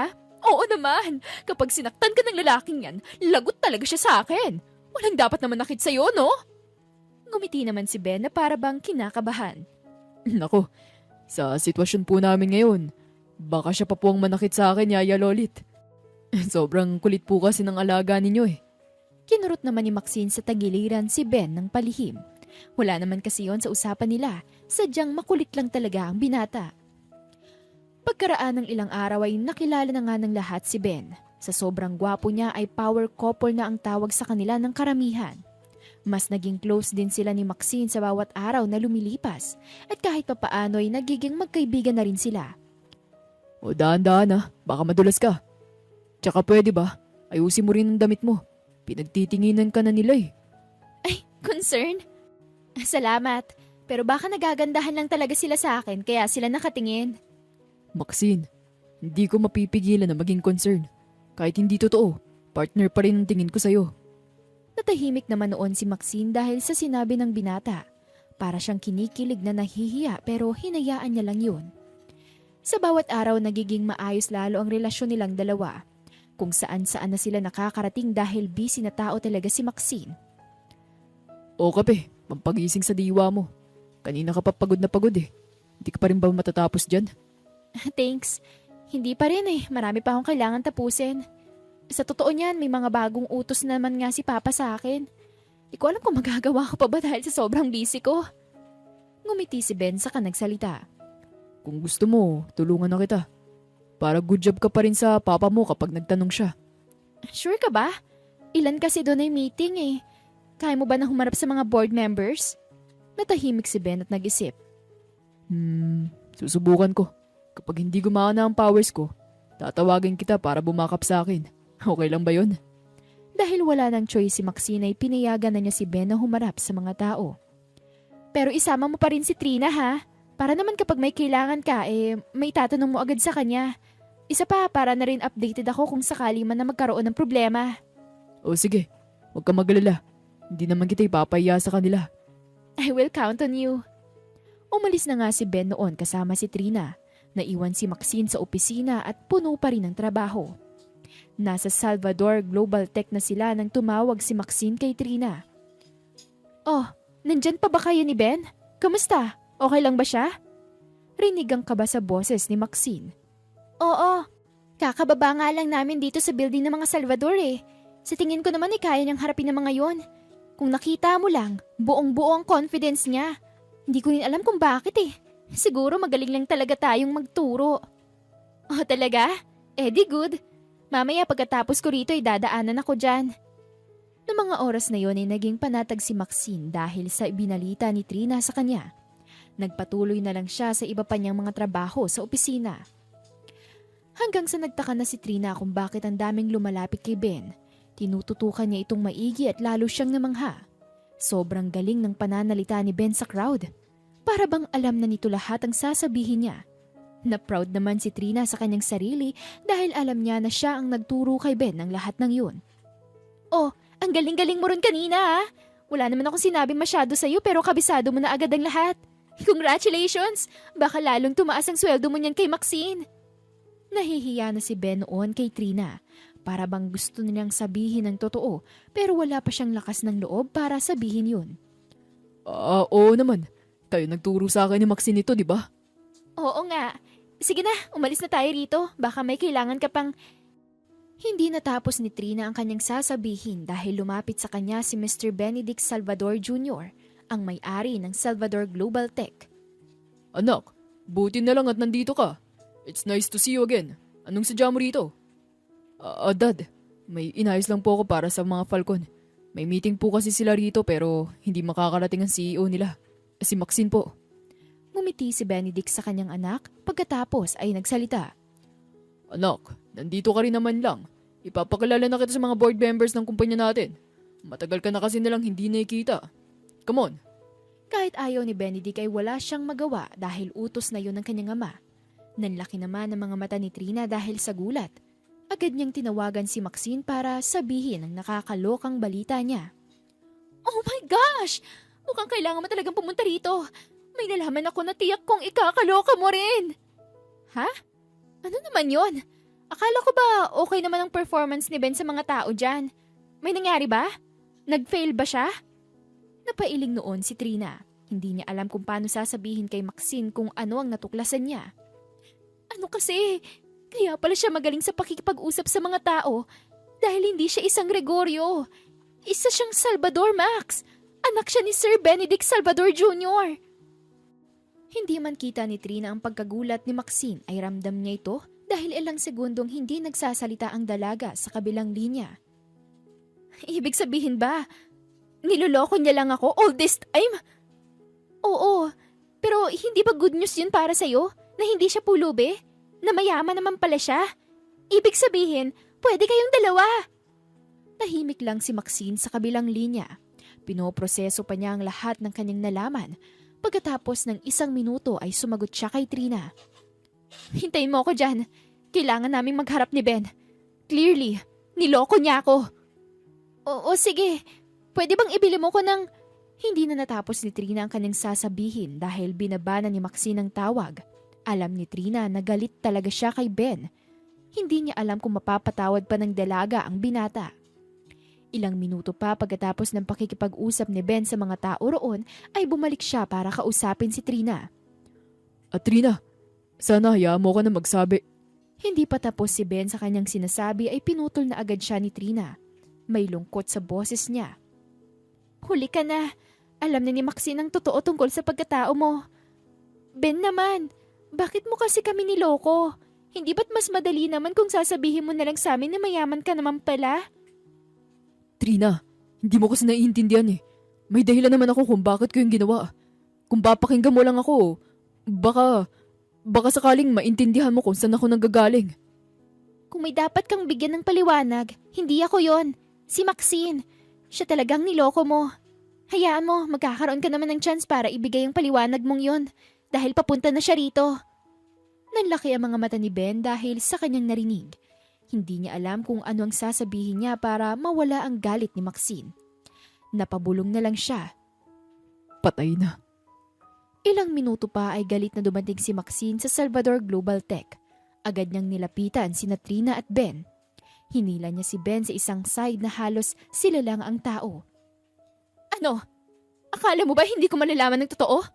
Oo naman. Kapag sinaktan ka ng lalaking yan, lagot talaga siya sa akin. Walang dapat naman nakit sa'yo, no? Ngumiti naman si Ben na para bang kinakabahan. Nako, sa sitwasyon po namin ngayon, baka siya pa po ang manakit sa akin, Yaya Lolit. Sobrang kulit po kasi ng alaga ninyo eh. Kinurot naman ni Maxine sa tagiliran si Ben ng palihim. Wala naman kasi yon sa usapan nila, sadyang makulit lang talaga ang binata. Pagkaraan ng ilang araw ay nakilala na nga ng lahat si Ben. Sa sobrang gwapo niya ay power couple na ang tawag sa kanila ng karamihan. Mas naging close din sila ni Maxine sa bawat araw na lumilipas at kahit papaano ay nagiging magkaibigan na rin sila. O dahan-dahan baka madulas ka. Tsaka pwede ba, ayusin mo rin ang damit mo. Pinagtitinginan ka na nila eh. Ay, concern? Salamat, pero baka nagagandahan lang talaga sila sa akin kaya sila nakatingin. Maxine, hindi ko mapipigilan na maging concern. Kahit hindi totoo, partner pa rin ang tingin ko sa'yo. Natahimik naman noon si Maxine dahil sa sinabi ng binata. Para siyang kinikilig na nahihiya pero hinayaan niya lang yun. Sa bawat araw nagiging maayos lalo ang relasyon nilang dalawa. Kung saan-saan na sila nakakarating dahil busy na tao talaga si Maxine. O kape, pampagising sa diwa mo. Kanina ka pa pagod na pagod eh. Hindi ka pa rin ba matatapos dyan? Thanks. Hindi pa rin eh. Marami pa akong kailangan tapusin. Sa totoo niyan, may mga bagong utos naman nga si Papa sa akin. Di ko alam kung magagawa ko pa ba dahil sa sobrang busy ko. Ngumiti si Ben saka nagsalita. Kung gusto mo, tulungan na kita. Para good job ka pa rin sa papa mo kapag nagtanong siya. Sure ka ba? Ilan kasi doon ay meeting eh. Kaya mo ba na humarap sa mga board members? Natahimik si Ben at nag-isip. Susubukan ko. Kapag hindi gumana ang powers ko, tatawagin kita para bumakap sa akin. Okay lang ba yun? Dahil wala ng choice si Maxine ay pinayagan na niya si Ben na humarap sa mga tao. Pero isama mo pa rin si Trina ha? Para naman kapag may kailangan ka, may tatanong mo agad sa kanya. Isa pa, para na rin updated ako kung sakali man na magkaroon ng problema. O sige, huwag ka magalala. Hindi naman kita ipapahiya sa kanila. I will count on you. Umalis na nga si Ben noon kasama si Trina. Naiwan si Maxine sa opisina at puno pa rin ang trabaho. Nasa Salvador Global Tech na sila nang tumawag si Maxine kay Trina. Oh, nandyan pa ba kayo ni Ben? Kamusta? Okay lang ba siya? Rinig ang kaba sa boses ni Maxine. Oo, kakababa nga lang namin dito sa building ng mga Salvador eh. Sa tingin ko naman kaya niyang harapin ng mga yon. Kung nakita mo lang, buong-buo ang confidence niya. Hindi ko rin alam kung bakit eh. Siguro magaling lang talaga tayong magturo. Oh talaga? Di good. Mamaya pagkatapos ko rito ay dadaanan ako dyan. Noong mga oras na yon ay naging panatag si Maxine dahil sa ibinalita ni Trina sa kanya. Nagpatuloy na lang siya sa iba pa niyang mga trabaho sa opisina. Hanggang sa nagtaka na si Trina kung bakit ang daming lumalapit kay Ben. Tinututukan niya itong maigi at lalo siyang namangha. Sobrang galing ng pananalita ni Ben sa crowd. Para bang alam na nito lahat ang sasabihin niya. Na proud naman si Trina sa kanyang sarili dahil alam niya na siya ang nagturo kay Ben ng lahat ng yun. Oh, ang galing-galing mo ron kanina ha. Wala naman akong sinabi masyado sa'yo pero kabisado mo na agad ang lahat. Congratulations! Baka lalong tumaas ang sweldo mo niyan kay Maxine. Nahihiya na si Ben noon kay Trina. Para bang gusto niyang sabihin ng totoo pero wala pa siyang lakas ng loob para sabihin yun. Oo naman. Tayo nagturo sa akin ni Maxine ito, di ba? Oo nga. Sige na, umalis na tayo rito. Baka may kailangan ka pang... Hindi natapos ni Trina ang kanyang sasabihin dahil lumapit sa kanya si Mr. Benedict Salvador Jr., ang may-ari ng Salvador Global Tech. Anak, buti na lang at nandito ka. It's nice to see you again. Anong sadya mo rito? Dad, may inayos lang po ako para sa mga Falcon. May meeting po kasi sila rito pero hindi makakarating ang CEO nila. Si Maxine po. Ngumiti si Benedict sa kanyang anak pagkatapos ay nagsalita. Anak, nandito ka rin naman lang. Ipapakilala na kita sa mga board members ng kumpanya natin. Matagal ka na kasi nilang hindi nakikita. Come on. Kahit ayaw ni Benedict ay wala siyang magawa dahil utos na yun ng kanyang ama. Nanlaki naman ang mga mata ni Trina dahil sa gulat. Agad niyang tinawagan si Maxine para sabihin ang nakakalokang balita niya. Oh my gosh! Mukhang kailangan mo talagang pumunta rito. May nalaman ako na tiyak kong ikakaloka mo rin. Ha? Ano naman yon? Akala ko ba okay naman ang performance ni Ben sa mga tao dyan? May nangyari ba? Nag-fail ba siya? Napailing noon si Trina. Hindi niya alam kung paano sasabihin kay Maxine kung ano ang natuklasan niya. Ano kasi? Kaya pala siya magaling sa pakikipag-usap sa mga tao dahil hindi siya isang Gregorio. Isa siyang Salvador, Max. Anak siya ni Sir Benedict Salvador Jr. Hindi man kita ni Trina ang pagkagulat ni Maxine ay ramdam niya ito dahil ilang segundong hindi nagsasalita ang dalaga sa kabilang linya. Ibig sabihin ba, niloloko niya lang ako all this time? Oo, pero hindi ba good news yun para sa'yo na hindi siya pulubi? Na mayaman naman pala siya? Ibig sabihin, pwede kayong dalawa. Tahimik lang si Maxine sa kabilang linya. Pinoproseso pa niya ang lahat ng kanyang nalaman. Pagkatapos ng 1 minuto ay sumagot siya kay Trina. Hintayin mo ako dyan. Kailangan naming magharap ni Ben. Clearly, niloko niya ako. Oo, sige. Pwede bang ibili mo ko ng... Hindi na natapos ni Trina ang kanyang sasabihin dahil binaba na ni Maxine ang tawag. Alam ni Trina na galit talaga siya kay Ben. Hindi niya alam kung mapapatawad pa ng dalaga ang binata. Ilang minuto pa pagkatapos ng pakikipag-usap ni Ben sa mga tao roon ay bumalik siya para kausapin si Trina. Trina, sana hayaan mo ka na magsabi. Hindi pa tapos si Ben sa kanyang sinasabi ay pinutol na agad siya ni Trina. May lungkot sa boses niya. Huli ka na. Alam na ni Maxine ang totoo tungkol sa pagkatao mo. Ben naman, bakit mo kasi kami niloko? Hindi ba't mas madali naman kung sasabihin mo na lang sa amin na mayaman ka naman pala? Trina, hindi mo kasi naiintindihan eh. May dahilan naman ako kung bakit ko yung ginawa. Kung papakinggan mo lang ako, baka sakaling maintindihan mo kung saan ako nanggagaling. Kung may dapat kang bigyan ng paliwanag, hindi ako yon. Si Maxine. Siya talagang niloko mo. Hayaan mo, magkakaroon ka naman ng chance para ibigay ang paliwanag mong yon dahil papunta na siya rito. Nanlaki ang mga mata ni Ben dahil sa kanyang narinig. Hindi niya alam kung ano ang sasabihin niya para mawala ang galit ni Maxine. Napabulong na lang siya. Patay na. Ilang minuto pa ay galit na dumating si Maxine sa Salvador Global Tech. Agad niyang nilapitan sina Trina at Ben. Hinila niya si Ben sa isang side na halos sila lang ang tao. Ano? Akala mo ba hindi ko malalaman ng totoo?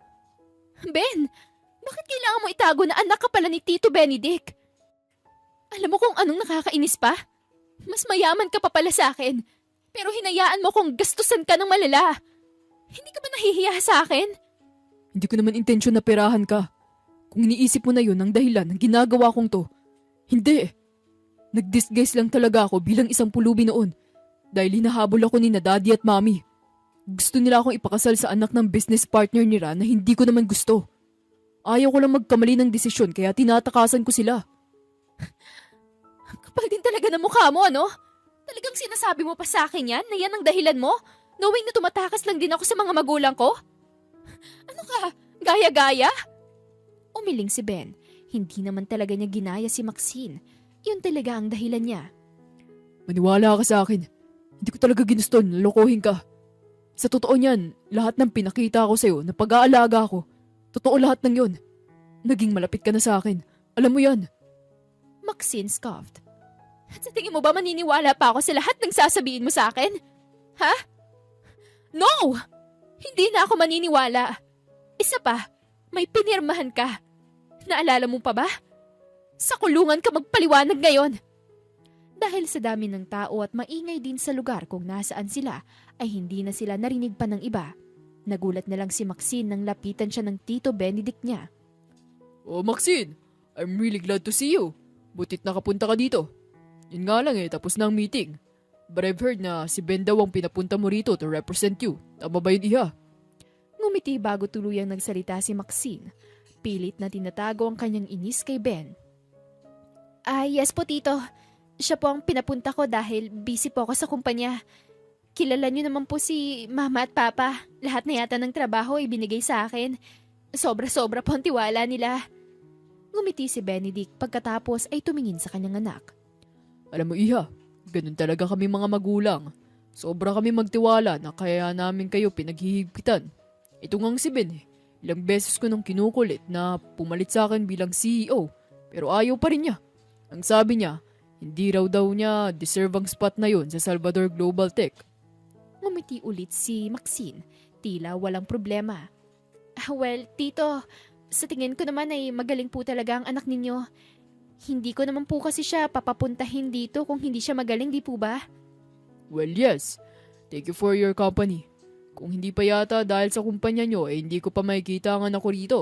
Ben, bakit kailangan mo itago na anak ka pala ni Tito Benedict? Alam mo kung anong nakakainis pa? Mas mayaman ka pa pala sa akin. Pero hinayaan mo kung gastusan ka ng malala. Hindi ka ba nahihiya sa akin? Hindi ko naman intensyon na perahan ka. Kung iniisip mo na yun ang dahilan ng ginagawa kong to. Hindi. Nag-disguise lang talaga ako bilang isang pulubi noon. Dahil hinahabol ako ni na daddy at mommy. Gusto nila akong ipakasal sa anak ng business partner nila na hindi ko naman gusto. Ayaw ko lang magkamali ng desisyon kaya tinatakasan ko sila. Kapal din talaga ng mukha mo, ano? Talagang sinasabi mo pa sa akin yan na yan ang dahilan mo? Knowing na tumatakas lang din ako sa mga magulang ko? Ano ka? Gaya-gaya? Umiling si Ben. Hindi naman talaga niya ginaya si Maxine. Yun talaga ang dahilan niya. Maniwala ka sa akin. Hindi ko talaga ginusto na lokohin ka. Sa totoo niyan, lahat ng pinakita ko sa'yo na pag-aalaga ko, totoo lahat ng yun. Naging malapit ka na sa akin. Alam mo yan. Maxine scoffed. At sa tingin mo ba maniniwala pa ako sa lahat ng sasabihin mo sa akin? Ha? No! Hindi na ako maniniwala. Isa pa, may pinirmahan ka. Naalala mo pa ba? Sa kulungan ka magpaliwanag ngayon. Dahil sa dami ng tao at maingay din sa lugar kung nasaan sila, ay hindi na sila narinig pa ng iba. Nagulat na lang si Maxine nang lapitan siya ng Tito Benedict niya. Oh Maxine, I'm really glad to see you. Butit nakapunta ka dito. Yun nga lang tapos na ang meeting. But I've heard na si Ben daw ang pinapunta mo rito to represent you. Tama ba yun, Iha? Ngumiti bago tuluyang nagsalita si Maxine. Pilit na tinatago ang kanyang inis kay Ben. Yes po, Tito. Siya po ang pinapunta ko dahil busy po ako sa kumpanya. Kilala niyo naman po si Mama at Papa. Lahat na yata ng trabaho ay binigay sa akin. Sobra-sobra po ang tiwala nila. Ngumiti si Benedict pagkatapos ay tumingin sa kanyang anak. Alam mo, Iha, ganun talaga kami mga magulang. Sobra kami magtiwala na kaya namin kayo pinaghihigpitan. Ito ngang si Ben ilang beses ko nang kinukulit na pumalit sa akin bilang CEO pero ayaw pa rin niya. Ang sabi niya, hindi raw daw niya deserve ang spot na yun sa Salvador Global Tech. Ngumiti ulit si Maxine, tila walang problema. Well, Tito, sa tingin ko naman ay magaling po talaga ang anak ninyo. Hindi ko naman po kasi siya papapuntahin dito kung hindi siya magaling, di po ba? Well, yes. Thank you for your company. Kung hindi pa yata dahil sa kumpanya nyo, hindi ko pa makikita ang anak ko rito.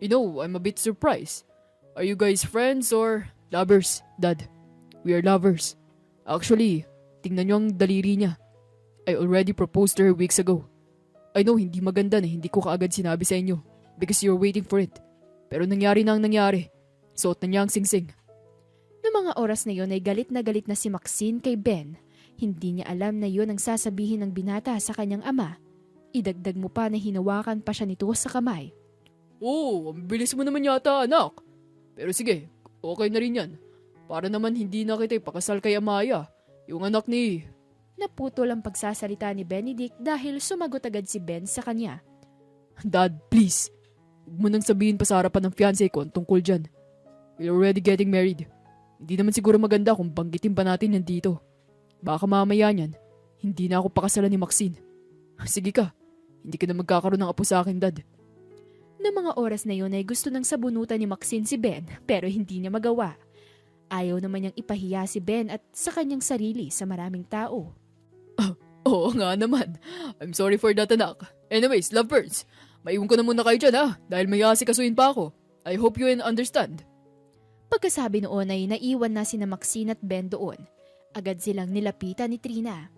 You know, I'm a bit surprised. Are you guys friends or lovers, Dad? We are lovers. Actually, tingnan nyo ang daliri niya. I already proposed to her weeks ago. I know hindi maganda na hindi ko kaagad sinabi sa inyo because you're waiting for it. Pero nangyari na ang nangyari. Suot na niya ang singsing. Noong mga oras na yon ay galit na si Maxine kay Ben. Hindi niya alam na yun ang sasabihin ng binata sa kanyang ama. Idagdag mo pa na hinawakan pa siya nito sa kamay. Oh, ang bilis mo naman yata, anak. Pero sige, okay na rin yan. Para naman hindi na kita ipakasal kay Amaya, yung anak ni... Naputol ang pagsasalita ni Benedict dahil sumagot agad si Ben sa kanya. Dad, please. Huwag mo nang sabihin pa sa harapan ng fiancé ko ang tungkol dyan. We're already getting married. Hindi naman siguro maganda kung banggitin pa natin yan dito. Baka mamaya niyan, hindi na ako pakasalan ni Maxine. Sige ka, hindi ka na magkakaroon ng apo sa akin, Dad. Noong mga oras na yun ay gusto nang sabunutan ni Maxine si Ben pero hindi niya magawa. Ayaw naman niyang ipahiya si Ben at sa kanyang sarili sa maraming tao. Oo nga naman. I'm sorry for that, anak. Anyways, lovebirds, maiwan ko na muna kayo dyan, ha? Dahil may asikasuhin pa ako. I hope you understand. Pagkasabi noon ay naiwan na sina Maxine at Ben doon. Agad silang nilapitan ni Trina.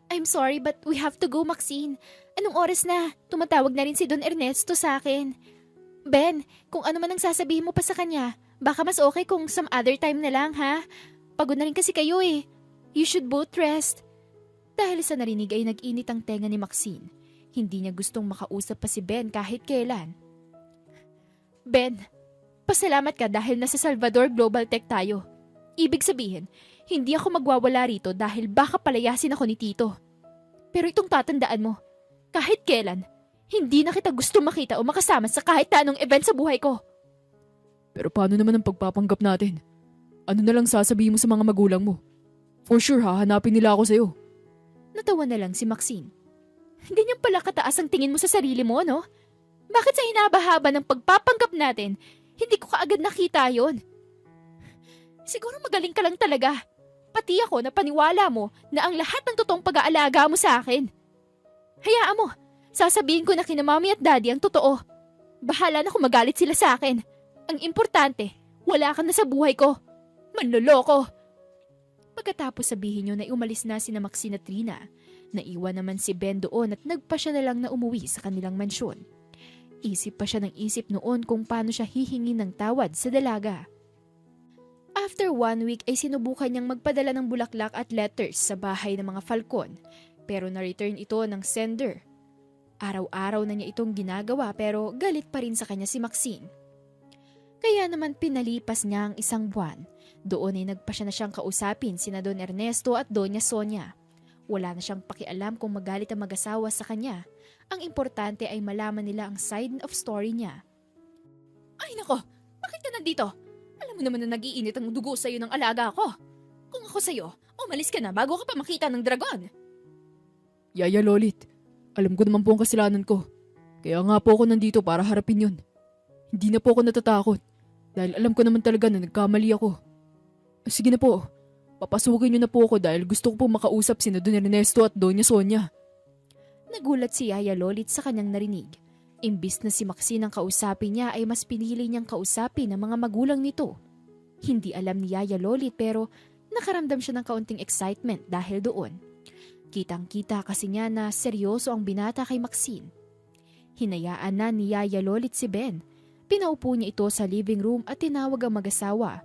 I'm sorry but we have to go, Maxine. Anong oras na? Tumatawag na rin si Don Ernesto sa akin. Ben, kung ano man ang sasabihin mo pa sa kanya, baka mas okay kung some other time na lang, ha? Pagod na rin kasi kayo eh. You should both rest. Dahil sa narinig ay nag-init ang tenga ni Maxine. Hindi niya gustong makausap pa si Ben kahit kailan. Ben, pasalamat ka dahil nasa Salvador Global Tech tayo. Ibig sabihin, hindi ako magwawala rito dahil baka palayasin ako ni Tito. Pero itong tatandaan mo, kahit kailan, hindi na kita gusto makita o makasama sa kahit na anong event sa buhay ko. Pero paano naman ang pagpapanggap natin? Ano na lang sasabihin mo sa mga magulang mo? For sure, hahanapin nila ako sa'yo. Natawa na lang si Maxine. Ganyan pala kataas ang tingin mo sa sarili mo, no? Bakit sa hinaba-haba ng pagpapanggap natin, hindi ko kaagad nakita yon? Siguro magaling ka lang talaga. Pati ako na paniwala mo na ang lahat ng totoong pag-aalaga mo sa akin. Hayaan mo, sasabihin ko na kina Mommy at Daddy ang totoo. Bahala na kung magalit sila sa akin. Ang importante, wala ka na sa buhay ko. Manloloko. Pagkatapos sabihin niyo na umalis na sina Maxine at Trina, naiwan naman si Ben doon at nagpa siya na lang na umuwi sa kanilang mansyon. Isip pa siya ng isip noon kung paano siya hihingi ng tawad sa dalaga. After 1 week ay sinubukan niyang magpadala ng bulaklak at letters sa bahay ng mga Falcon, pero na-return ito ng sender. Araw-araw na niya itong ginagawa pero galit pa rin sa kanya si Maxine. Kaya naman pinalipas niya ang 1 buwan. Doon ay nagpa siya na siyang kausapin sina Don Ernesto at Doña Sonia. Wala na siyang pakialam kung magalit ang mag-asawa sa kanya. Ang importante ay malaman nila ang side of story niya. Ay nako, bakit ka nandito? Alam mo naman na nag-iinit ang dugo sa'yo ng alaga ko. Kung ako sa'yo, umalis ka na bago ka pa makita ng dragon. Yaya Lolit, alam ko naman po ang kasalanan ko. Kaya nga po ako nandito para harapin yun. Hindi na po ako natatakot dahil alam ko naman talaga na nagkamali ako. Sige na po, papasukin niyo na po ako dahil gusto ko po makausap sina Don Ernesto at Doña Sonia. Nagulat si Yaya Lolit sa kanyang narinig. Imbis na si Maxine ang kausapin niya ay mas pinili niyang kausapin ang mga magulang nito. Hindi alam ni Yaya Lolit pero nakaramdam siya ng kaunting excitement dahil doon. Kitang-kita kasi niya na seryoso ang binata kay Maxine. Hinayaan na ni Yaya Lolit si Ben. Pinaupo niya ito sa living room at tinawag ang mag-asawa.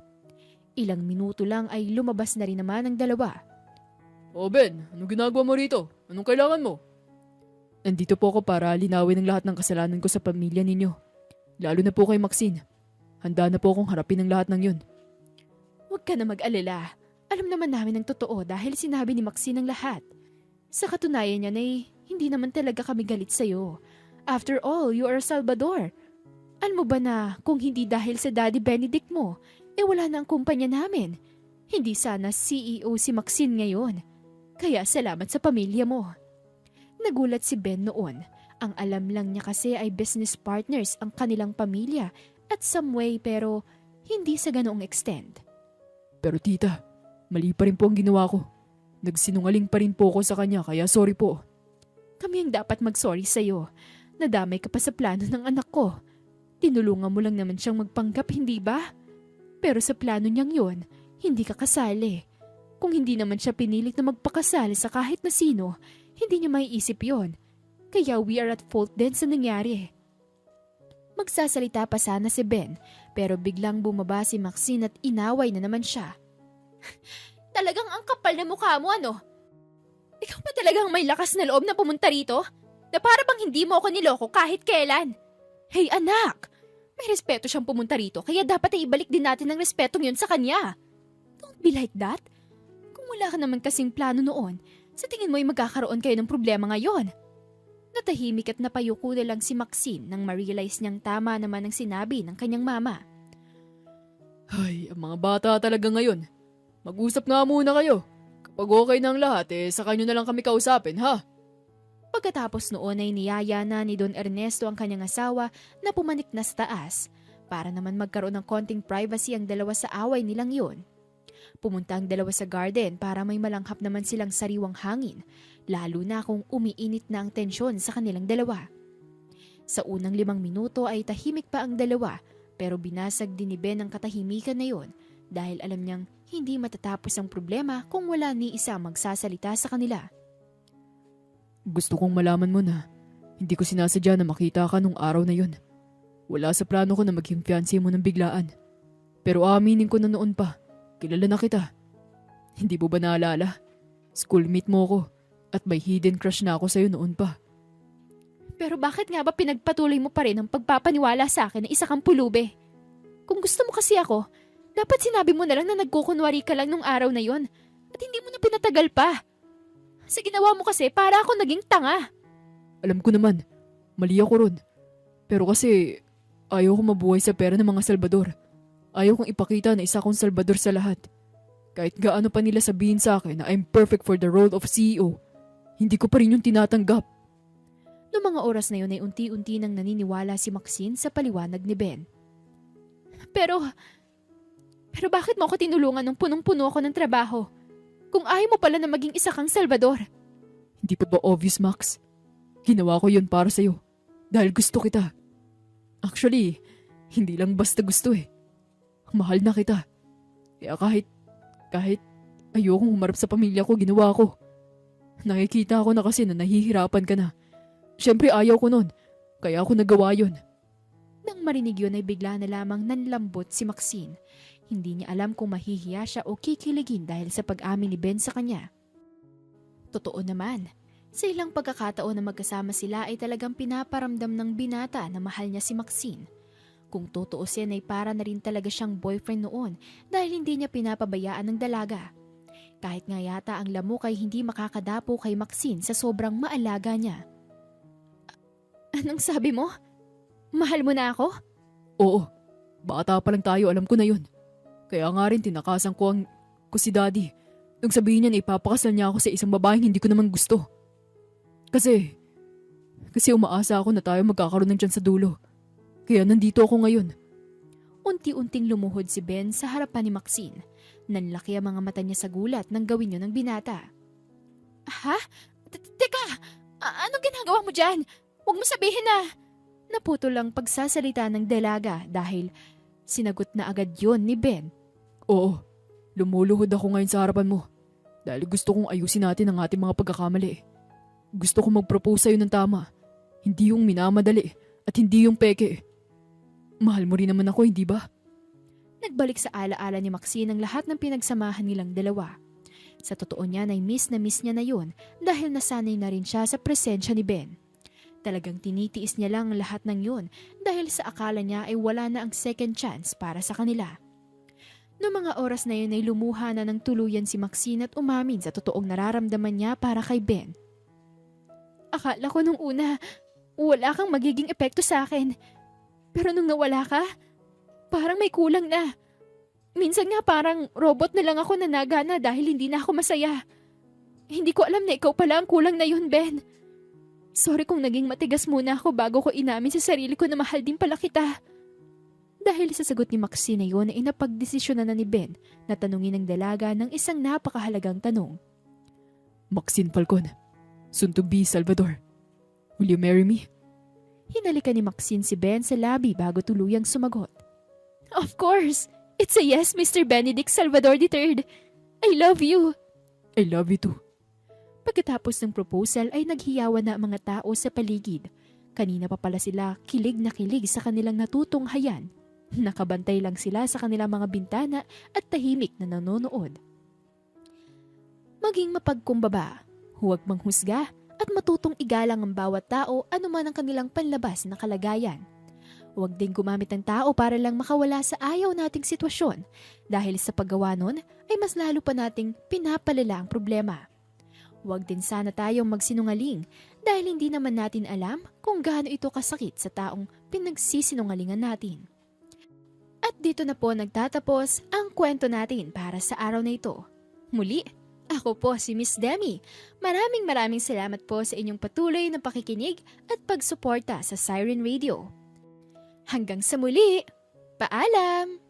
Ilang minuto lang ay lumabas na rin naman ang dalawa. O Ben, anong ginagawa mo rito? Anong kailangan mo? Nandito po ako para linawin ang lahat ng kasalanan ko sa pamilya ninyo. Lalo na po kay Maxine. Handa na po akong harapin ang lahat ng yun. Huwag ka na mag-alala. Alam naman namin ang totoo dahil sinabi ni Maxine ang lahat. Sa katunayan niya na hindi naman talaga kami galit sa'yo. After all, you are Salvador. Alam mo ba na kung hindi dahil sa Daddy Benedict mo, wala na ang kumpanya namin. Hindi sana CEO si Maxine ngayon. Kaya salamat sa pamilya mo. Nagulat si Ben noon. Ang alam lang niya kasi ay business partners ang kanilang pamilya at some way pero hindi sa ganoong extent. Pero tita, mali pa rin po ang ginawa ko. Nagsinungaling pa rin po ako sa kanya kaya sorry po. Kami ang dapat mag-sorry sa'yo. Nadamay ka pa sa plano ng anak ko. Tinulungan mo lang naman siyang magpanggap, hindi ba? Pero sa plano niyang yon, hindi ka kasali. Kung hindi naman siya pinilit na magpakasal sa kahit na sino, hindi niya maiisip yon. Kaya we are at fault din sa nangyari. Magsasalita pa sana si Ben, pero biglang bumaba si Maxine at inaway na naman siya. Talagang ang kapal na mukha mo, ano? Ikaw pa talagang may lakas na loob na pumunta rito? Na para bang hindi mo ako niloko kahit kailan? Hey anak! May respeto siyang pumunta rito kaya dapat ay ibalik din natin ang respetong yun sa kanya. Don't be like that. Kung wala ka naman kasing plano noon, sa tingin mo ay magkakaroon kayo ng problema ngayon. Natahimik at napayuko na lang si Maxine nang ma-realize niyang tama naman ang sinabi ng kanyang mama. Ay, ang mga bata talaga ngayon. Mag-usap nga muna kayo. Kapag okay na ang lahat, saka nyo na lang kami kausapin, ha? Pagkatapos noon ay niyaya na ni Don Ernesto ang kanyang asawa na pumanik na sa taas para naman magkaroon ng konting privacy ang dalawa sa away nilang yun. Pumunta ang dalawa sa garden para may malanghap naman silang sariwang hangin, lalo na kung umiinit na ang tensyon sa kanilang dalawa. Sa unang 5 minuto ay tahimik pa ang dalawa pero binasag din ni Ben ang katahimikan na yon dahil alam niyang hindi matatapos ang problema kung wala ni isa magsasalita sa kanila. Gusto kong malaman mo na hindi ko sinasadya na makita ka nung araw na yun. Wala sa plano ko na maging fiancé mo ng biglaan. Pero aaminin ko na noon pa, kilala na kita. Hindi mo ba naalala? Schoolmate mo ko at may hidden crush na ako sa'yo noon pa. Pero bakit nga ba pinagpatuloy mo pa rin ang pagpapaniwala sa akin na isa kang pulube? Kung gusto mo kasi ako, dapat sinabi mo na lang na nagkukunwari ka lang nung araw na yon at hindi mo na pinatagal pa. Sa ginawa mo kasi para ako naging tanga. Alam ko naman, mali ako ron. Pero kasi ayaw ko mabuhay sa pera ng mga Salvador. Ayaw kong ipakita na isa kong Salvador sa lahat. Kahit gaano pa nila sabihin sa akin na I'm perfect for the role of CEO, hindi ko pa rin yung tinatanggap. Noong mga oras na yun ay unti-unti nang naniniwala si Maxine sa paliwanag ni Ben. Pero bakit mo ako tinulungan nung punong-puno ako ng trabaho? Kung ayaw mo pala na maging isa kang Salvador. Hindi pa ba obvious, Max? Ginawa ko yun para sa'yo. Dahil gusto kita. Actually, hindi lang basta gusto eh. Mahal na kita. Kaya kahit ayokong humarap sa pamilya ko, ginawa ko. Nakikita ko na kasi na nahihirapan ka na. Siyempre ayaw ko nun. Kaya ako nagawa yun. Nang marinig yun ay bigla na lamang nanlambot si Maxine. Hindi niya alam kung mahihiya siya o kikiligin dahil sa pag-amin ni Ben sa kanya. Totoo naman, sa ilang pagkakataon na magkasama sila ay talagang pinaparamdam ng binata na mahal niya si Maxine. Kung tutuusin ay para na rin talaga siyang boyfriend noon dahil hindi niya pinapabayaan ng dalaga. Kahit nga yata ang lamok ay hindi makakadapo kay Maxine sa sobrang maalaga niya. Anong sabi mo? Mahal mo na ako? Oo, bata pa lang tayo, alam ko na yun. Kaya nga rin tinakasan ko si daddy. Nung sabihin niya na ipapakasal niya ako sa isang babaeng hindi ko naman gusto. Kasi umaasa ako na tayo magkakaroon ng tiyan sa dulo. Kaya nandito ako ngayon. Unti-unting lumuhod si Ben sa harapan ni Maxine. Nanlaki ang mga mata niya sa gulat nang gawin yun ng binata. Ha? Teka! Anong ginagawa mo dyan? Huwag mo sabihin na... Naputol ang pagsasalita ng dalaga dahil sinagot na agad yon ni Ben. Oo, lumuluhod ako ngayon sa harapan mo. Dahil gusto kong ayusin natin ang ating mga pagkakamali. Gusto kong mag-propose sa'yo ng tama. Hindi yung minamadali at hindi yung peke. Mahal mo rin naman ako, hindi ba? Nagbalik sa alaala ni Maxine ang lahat ng pinagsamahan nilang dalawa. Sa totoo niya ay miss na miss niya na yun dahil nasanay na rin siya sa presensya ni Ben. Talagang tinitiis niya lang ang lahat ng yun dahil sa akala niya ay wala na ang second chance para sa kanila. Noong mga oras na yun ay lumuha na ng tuluyan si Maxine at umamin sa totoong nararamdaman niya para kay Ben. Akala ko nung una, wala kang magiging epekto sa akin. Pero nung nawala ka, parang may kulang na. Minsan nga parang robot na lang ako nanagana dahil hindi na ako masaya. Hindi ko alam na ikaw pala ang kulang na yun, Ben. Sorry kung naging matigas muna ako bago ko inamin sa sarili ko na mahal din pala kita. Dahil sa sagot ni Maxine na yun ay napagdesisyonan na ni Ben na tanungin ng dalaga ng isang napakahalagang tanong. Maxine Falcon, soon to be Salvador, will you marry me? Hinalikan ni Maxine si Ben sa labi bago tuluyang sumagot. Of course! It's a yes, Mr. Benedict Salvador III. I love you. I love you too. Pagkatapos ng proposal ay naghiyawan na ang mga tao sa paligid. Kanina pa pala sila kilig na kilig sa kanilang natutunghayan. Nakabantay lang sila sa kanilang mga bintana at tahimik na nanonood. Maging mapagkumbaba, huwag manghusga at matutong igalang ang bawat tao anuman ang kanilang panlabas na kalagayan. Huwag din gumamit ng tao para lang makawala sa ayaw nating sitwasyon dahil sa paggawa nun ay mas lalo pa nating pinapalala ang problema. Huwag din sana tayong magsinungaling dahil hindi naman natin alam kung gaano ito kasakit sa taong pinagsisinungalingan natin. At dito na po nagtatapos ang kwento natin para sa araw na ito. Muli, Ako po si Miss Demi. Maraming salamat po sa inyong patuloy na pakikinig at pagsuporta sa Siren Radio. Hanggang sa muli, paalam!